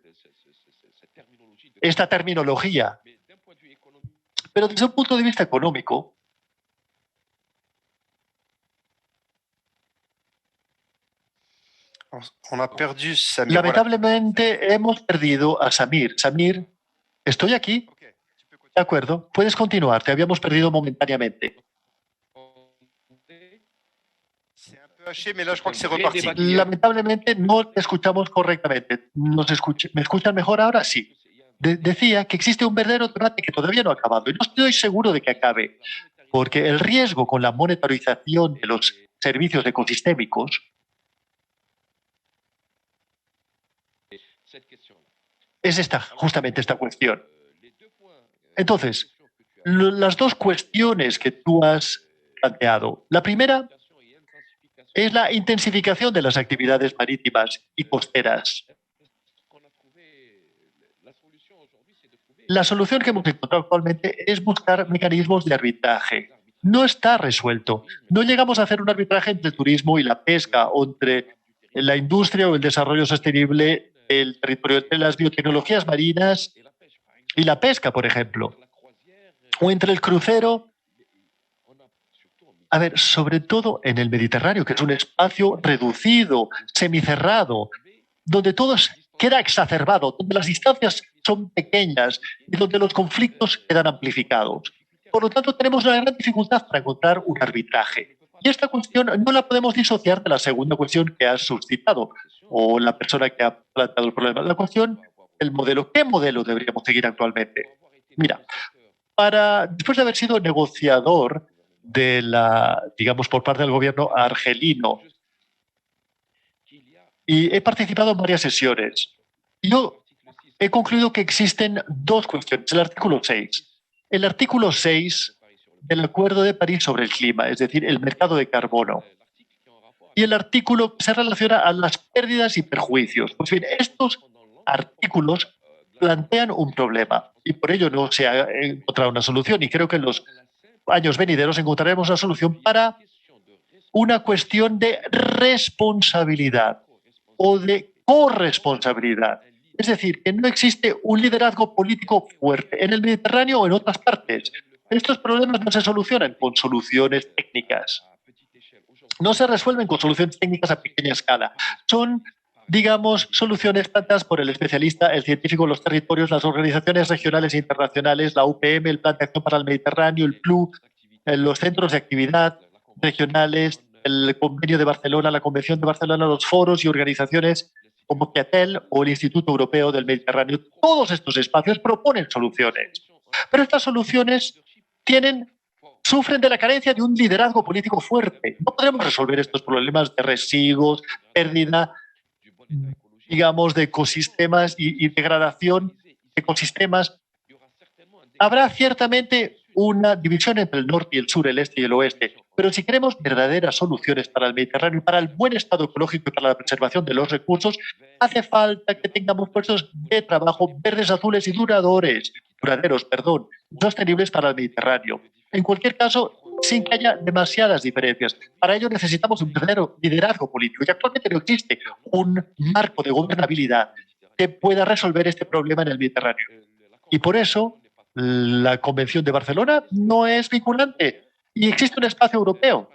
esta terminología. Pero desde un punto de vista económico, lamentablemente hemos perdido a Samir. Samir, ¿estoy aquí? De acuerdo, puedes continuar. Te habíamos perdido momentáneamente. Lamentablemente no te escuchamos correctamente. ¿Me escuchan mejor ahora? Sí. Decía que existe un verdadero debate que todavía no ha acabado y no estoy seguro de que acabe, porque el riesgo con la monetarización de los servicios ecosistémicos es justamente esta cuestión. Entonces, las dos cuestiones que tú has planteado. La primera es la intensificación de las actividades marítimas y costeras. La solución que hemos encontrado actualmente es buscar mecanismos de arbitraje. No está resuelto. No llegamos a hacer un arbitraje entre el turismo y la pesca, o entre la industria o el desarrollo sostenible del territorio, entre las biotecnologías marinas y la pesca, por ejemplo, o entre el crucero. A ver, sobre todo en el Mediterráneo, que es un espacio reducido, semicerrado, donde todo queda exacerbado, donde las distancias son pequeñas y donde los conflictos quedan amplificados. Por lo tanto, tenemos una gran dificultad para encontrar un arbitraje. Y esta cuestión no la podemos disociar de la segunda cuestión que has suscitado, o la persona que ha planteado el problema. La cuestión, el modelo. ¿Qué modelo deberíamos seguir actualmente? Mira, después de haber sido negociador digamos, por parte del gobierno argelino, y he participado en varias sesiones, yo he concluido que existen dos cuestiones. El artículo 6. El artículo 6 del Acuerdo de París sobre el clima, es decir, el mercado de carbono. Y el artículo que se relaciona a las pérdidas y perjuicios. Pues bien, estos artículos plantean un problema y por ello no se ha encontrado una solución. Y creo que en los años venideros encontraremos una solución para una cuestión de responsabilidad o de corresponsabilidad. Es decir, que no existe un liderazgo político fuerte en el Mediterráneo o en otras partes. Estos problemas no se solucionan con soluciones técnicas. No se resuelven con soluciones técnicas a pequeña escala. Son, digamos, soluciones planteadas por el especialista, el científico, los territorios, las organizaciones regionales e internacionales, la UPM, el Plan de Acción para el Mediterráneo, el PLU, los centros de actividad regionales, el Convenio de Barcelona, la Convención de Barcelona, los foros y organizaciones como CIATEL o el Instituto Europeo del Mediterráneo. Todos estos espacios proponen soluciones, pero estas soluciones sufren de la carencia de un liderazgo político fuerte. No podremos resolver estos problemas de residuos, pérdida, digamos, de ecosistemas y degradación de ecosistemas. Habrá ciertamente una división entre el norte y el sur, el este y el oeste, pero si queremos verdaderas soluciones para el Mediterráneo, para el buen estado ecológico y para la preservación de los recursos, hace falta que tengamos puestos de trabajo verdes, azules y duraderos, sostenibles para el Mediterráneo. En cualquier caso, sin que haya demasiadas diferencias. Para ello necesitamos un verdadero liderazgo político y actualmente no existe un marco de gobernabilidad que pueda resolver este problema en el Mediterráneo. Y por eso la Convención de Barcelona no es vinculante y existe un espacio europeo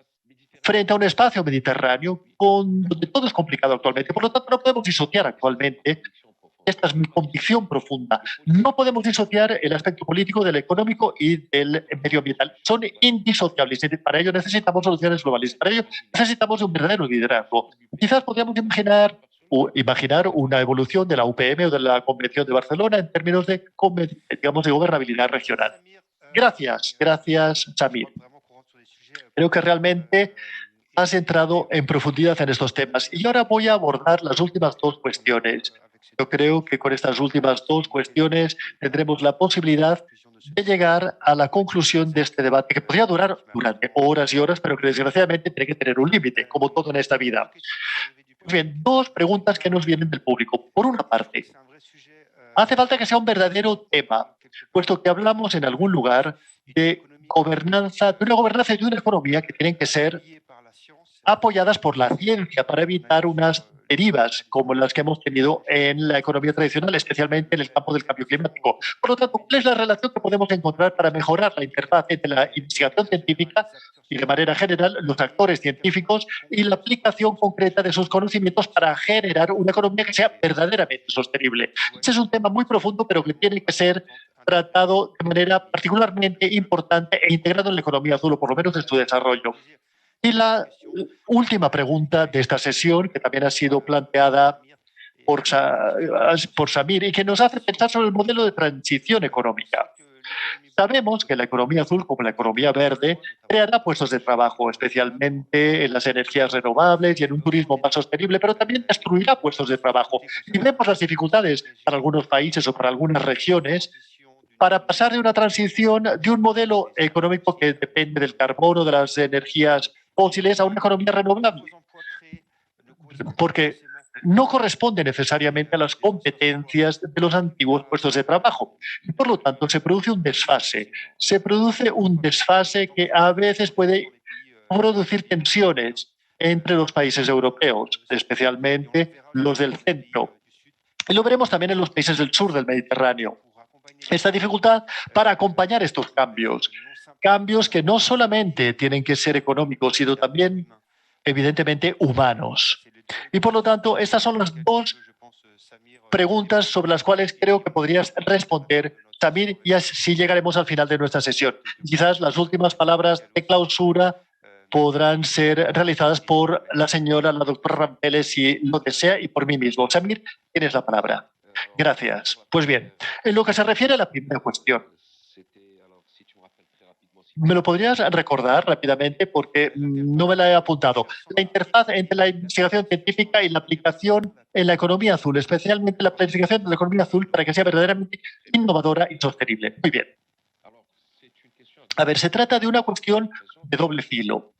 frente a un espacio mediterráneo donde todo es complicado actualmente. Por lo tanto, no podemos disociar actualmente. Esta es mi convicción profunda. No podemos disociar el aspecto político del económico y del medioambiental. Son indisociables. Para ello necesitamos soluciones globales. Para ello necesitamos un verdadero liderazgo. Quizás podríamos imaginar una evolución de la UPM o de la Convención de Barcelona en términos de, digamos, de gobernabilidad regional. Gracias, Samir. Creo que realmente has entrado en profundidad en estos temas. Y ahora voy a abordar las últimas dos cuestiones. Yo creo que con estas últimas dos cuestiones tendremos la posibilidad de llegar a la conclusión de este debate, que podría durar durante horas y horas, pero que desgraciadamente tiene que tener un límite, como todo en esta vida. Bien, dos preguntas que nos vienen del público. Por una parte, hace falta que sea un verdadero tema, puesto que hablamos en algún lugar de gobernanza, de una gobernanza y de una economía que tienen que ser apoyadas por la ciencia para evitar unas derivas como las que hemos tenido en la economía tradicional, especialmente en el campo del cambio climático. Por lo tanto, ¿cuál es la relación que podemos encontrar para mejorar la interfaz entre la investigación científica y, de manera general, los actores científicos y la aplicación concreta de sus conocimientos para generar una economía que sea verdaderamente sostenible? Ese es un tema muy profundo, pero que tiene que ser tratado de manera particularmente importante e integrado en la economía azul, o por lo menos en su desarrollo. Y la última pregunta de esta sesión, que también ha sido planteada por Samir y que nos hace pensar sobre el modelo de transición económica. Sabemos que la economía azul, como la economía verde, creará puestos de trabajo, especialmente en las energías renovables y en un turismo más sostenible, pero también destruirá puestos de trabajo. Y vemos las dificultades para algunos países o para algunas regiones para pasar de una transición de un modelo económico que depende del carbono, de las energías fósiles, a una economía renovable. Porque no corresponde necesariamente a las competencias de los antiguos puestos de trabajo. Y por lo tanto, se produce un desfase. Se produce un desfase que a veces puede producir tensiones entre los países europeos, especialmente los del centro. Y lo veremos también en los países del sur del Mediterráneo. Esta dificultad para acompañar estos cambios. Cambios que no solamente tienen que ser económicos, sino también, evidentemente, humanos. Y por lo tanto, estas son las dos preguntas sobre las cuales creo que podrías responder, Samir, y así llegaremos al final de nuestra sesión. Quizás las últimas palabras de clausura podrán ser realizadas por la señora, la doctora Rampeles, si lo desea, y por mí mismo. Samir, tienes la palabra. Gracias. Pues bien, en lo que se refiere a la primera cuestión, ¿me lo podrías recordar rápidamente? Porque no me la he apuntado. La interfaz entre la investigación científica y la aplicación en la economía azul, especialmente la planificación de la economía azul para que sea verdaderamente innovadora y sostenible. Muy bien. A ver, se trata de una cuestión de doble filo.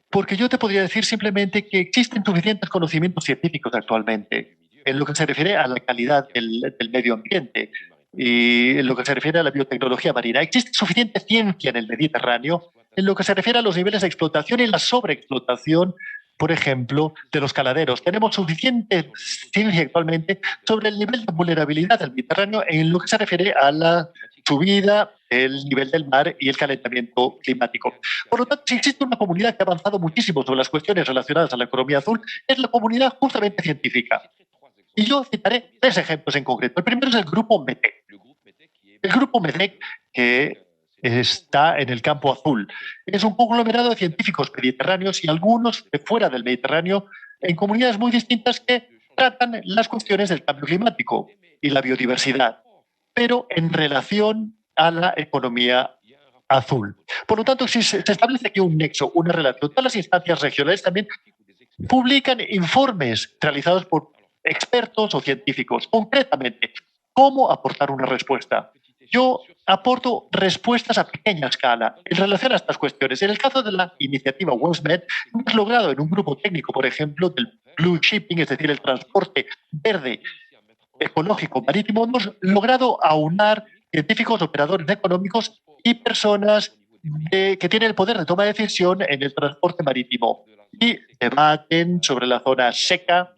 Porque yo te podría decir simplemente que existen suficientes conocimientos científicos actualmente en lo que se refiere a la calidad del medio ambiente y en lo que se refiere a la biotecnología marina. Existe suficiente ciencia en el Mediterráneo en lo que se refiere a los niveles de explotación y la sobreexplotación, por ejemplo, de los caladeros. Tenemos suficiente ciencia actualmente sobre el nivel de vulnerabilidad del Mediterráneo en lo que se refiere a la subida, el nivel del mar y el calentamiento climático. Por lo tanto, si existe una comunidad que ha avanzado muchísimo sobre las cuestiones relacionadas a la economía azul, es la comunidad justamente científica. Y yo citaré 3 ejemplos en concreto. El primero es el grupo METEC. El grupo METEC, que está en el campo azul, es un conglomerado de científicos mediterráneos y algunos de fuera del Mediterráneo en comunidades muy distintas que tratan las cuestiones del cambio climático y la biodiversidad, pero en relación a la economía azul. Por lo tanto, si se establece aquí un nexo, una relación, todas las instancias regionales también publican informes realizados por expertos o científicos. Concretamente, ¿cómo aportar una respuesta? Yo aporto respuestas a pequeña escala en relación a estas cuestiones. En el caso de la iniciativa WellsMed, hemos logrado en un grupo técnico, por ejemplo, del Blue Shipping, es decir, el transporte verde ecológico marítimo, hemos logrado aunar científicos, operadores económicos y personas que tienen el poder de toma de decisión en el transporte marítimo y debaten sobre la zona seca,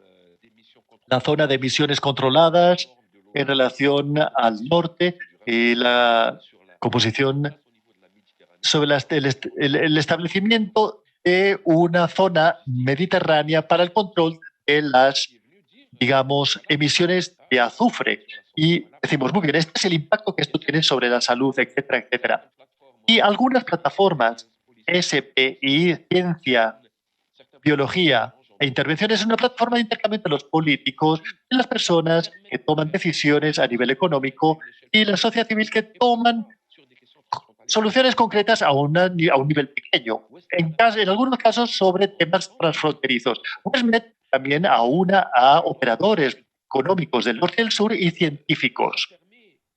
la zona de emisiones controladas en relación al norte y la composición sobre el establecimiento de una zona mediterránea para el control de las, digamos, emisiones de azufre. Y decimos, muy bien, este es el impacto que esto tiene sobre la salud, etcétera, etcétera. Y algunas plataformas, SPI, Ciencia, Biología e Intervención, es una plataforma de intercambio entre los políticos y las personas que toman decisiones a nivel económico y la sociedad civil que toman soluciones concretas a un nivel pequeño, en algunos casos sobre temas transfronterizos. WellsMed también aúna a operadores económicos del norte y del sur y científicos.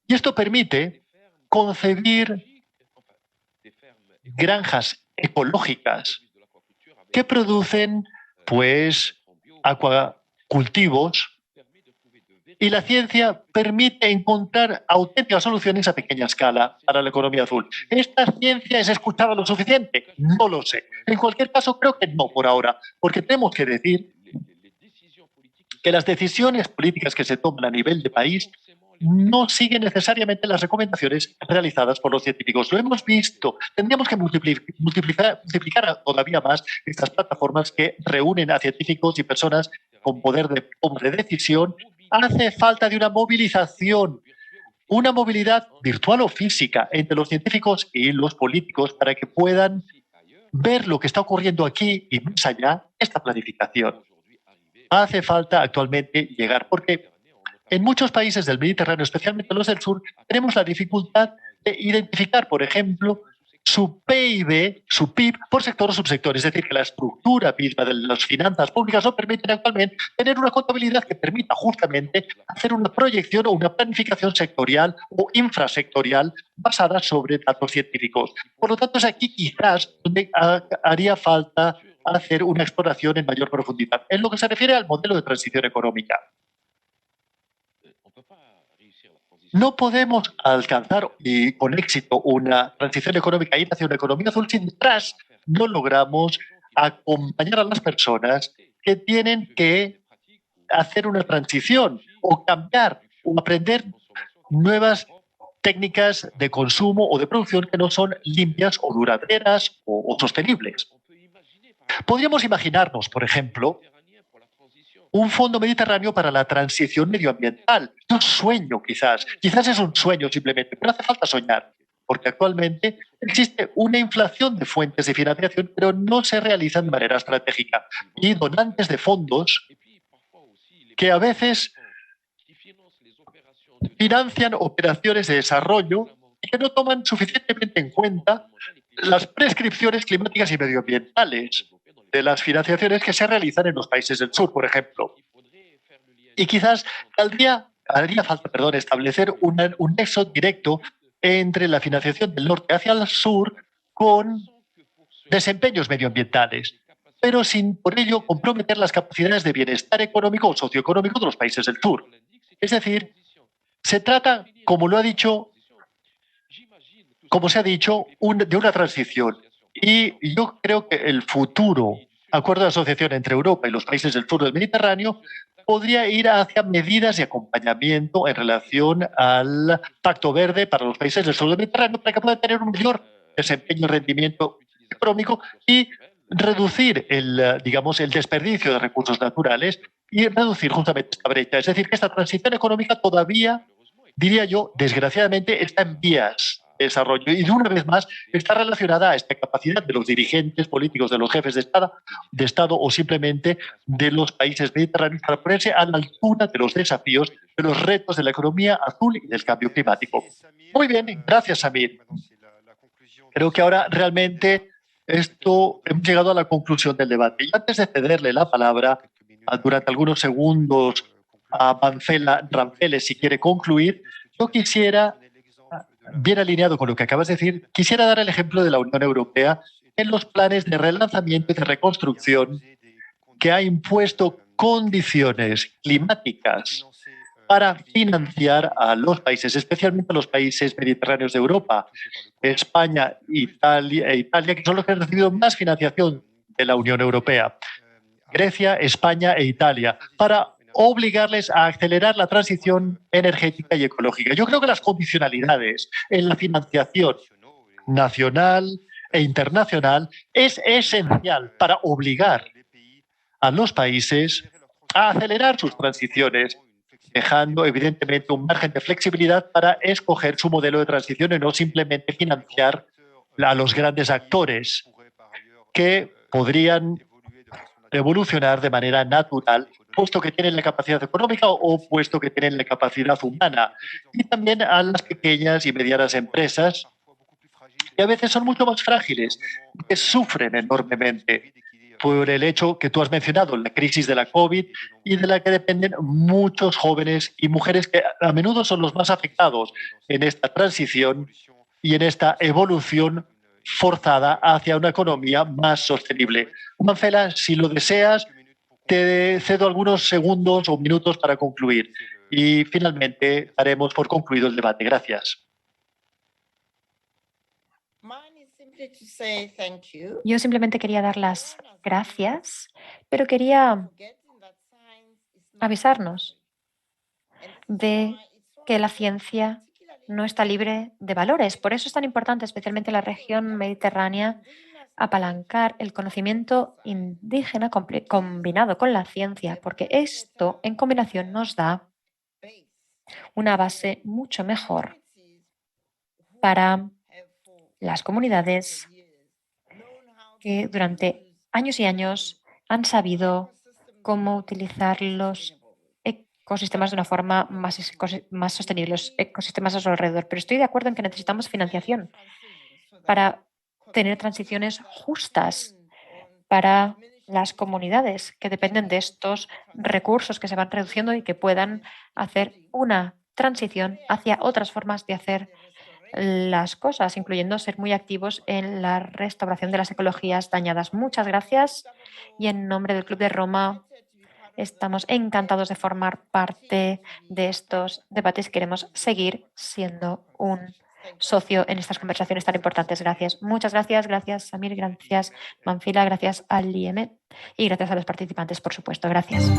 Y esto permite concebir granjas ecológicas que producen, pues, acuacultivos, y la ciencia permite encontrar auténticas soluciones a pequeña escala para la economía azul. ¿Esta ciencia es escuchada lo suficiente? No lo sé. En cualquier caso, creo que no por ahora, porque tenemos que decir que las decisiones políticas que se toman a nivel de país no siguen necesariamente las recomendaciones realizadas por los científicos. Lo hemos visto. Tendríamos que multiplicar todavía más estas plataformas que reúnen a científicos y personas con poder de toma de decisión. Hace falta de una movilización, una movilidad virtual o física entre los científicos y los políticos para que puedan ver lo que está ocurriendo aquí y más allá, esta planificación. Hace falta actualmente llegar, porque en muchos países del Mediterráneo, especialmente los del sur, tenemos la dificultad de identificar, por ejemplo, su PIB, su PIB por sector o subsector. Es decir, que la estructura misma de las finanzas públicas no permiten actualmente tener una contabilidad que permita justamente hacer una proyección o una planificación sectorial o infrasectorial basada sobre datos científicos. Por lo tanto, es aquí quizás donde haría falta hacer una exploración en mayor profundidad. En lo que se refiere al modelo de transición económica, no podemos alcanzar y con éxito una transición económica ir hacia una economía azul si detrás no logramos acompañar a las personas que tienen que hacer una transición o cambiar o aprender nuevas técnicas de consumo o de producción que no son limpias o duraderas o sostenibles. Podríamos imaginarnos, por ejemplo, un fondo mediterráneo para la transición medioambiental. Un sueño, quizás es un sueño simplemente, pero hace falta soñar, porque actualmente existe una inflación de fuentes de financiación, pero no se realizan de manera estratégica. Y donantes de fondos que a veces financian operaciones de desarrollo y que no toman suficientemente en cuenta las prescripciones climáticas y medioambientales de las financiaciones que se realizan en los países del sur, por ejemplo. Y quizás haría falta establecer un nexo directo entre la financiación del norte hacia el sur con desempeños medioambientales, pero sin por ello comprometer las capacidades de bienestar económico o socioeconómico de los países del sur. Es decir, se trata, como se ha dicho, de una transición. Y yo creo que el futuro acuerdo de asociación entre Europa y los países del sur del Mediterráneo podría ir hacia medidas de acompañamiento en relación al Pacto Verde para los países del sur del Mediterráneo para que puedan tener un mayor desempeño y rendimiento económico y reducir el desperdicio de recursos naturales y reducir justamente esta brecha. Es decir, que esta transición económica todavía, diría yo, desgraciadamente está en vías de desarrollo y de una vez más está relacionada a esta capacidad de los dirigentes políticos, de los jefes de Estado o simplemente de los países mediterráneos para ponerse a la altura de los desafíos, de los retos de la economía azul y del cambio climático. Muy bien, gracias, Samir. Creo que ahora realmente hemos llegado a la conclusión del debate. Y antes de cederle la palabra durante algunos segundos a Marcela Rampeles, si quiere concluir, yo quisiera, bien alineado con lo que acabas de decir, quisiera dar el ejemplo de la Unión Europea en los planes de relanzamiento y de reconstrucción que ha impuesto condiciones climáticas para financiar a los países, especialmente a los países mediterráneos de Europa, España, Italia, que son los que han recibido más financiación de la Unión Europea. Grecia, España e Italia, para obligarles a acelerar la transición energética y ecológica. Yo creo que las condicionalidades en la financiación nacional e internacional es esencial para obligar a los países a acelerar sus transiciones, dejando evidentemente un margen de flexibilidad para escoger su modelo de transición y no simplemente financiar a los grandes actores que podrían evolucionar de manera natural, puesto que tienen la capacidad económica o puesto que tienen la capacidad humana, y también a las pequeñas y medianas empresas, que a veces son mucho más frágiles, que sufren enormemente por el hecho que tú has mencionado, la crisis de la COVID, y de la que dependen muchos jóvenes y mujeres que a menudo son los más afectados en esta transición y en esta evolución forzada hacia una economía más sostenible. Marcela, si lo deseas, te cedo algunos segundos o minutos para concluir. Y finalmente daremos por concluido el debate. Gracias. Yo simplemente quería dar las gracias, pero quería avisarnos de que la ciencia no está libre de valores. Por eso es tan importante, especialmente en la región mediterránea, apalancar el conocimiento indígena combinado con la ciencia, porque esto en combinación nos da una base mucho mejor para las comunidades que durante años y años han sabido cómo utilizar los ecosistemas de una forma más sostenible, los ecosistemas a su alrededor. Pero estoy de acuerdo en que necesitamos financiación para tener transiciones justas para las comunidades que dependen de estos recursos que se van reduciendo y que puedan hacer una transición hacia otras formas de hacer las cosas, incluyendo ser muy activos en la restauración de las ecologías dañadas. Muchas gracias y en nombre del Club de Roma estamos encantados de formar parte de estos debates. Queremos seguir siendo un socio en estas conversaciones tan importantes. Gracias. Muchas gracias. Gracias, Samir. Gracias, Manfila. Gracias al IEM y gracias a los participantes, por supuesto. Gracias.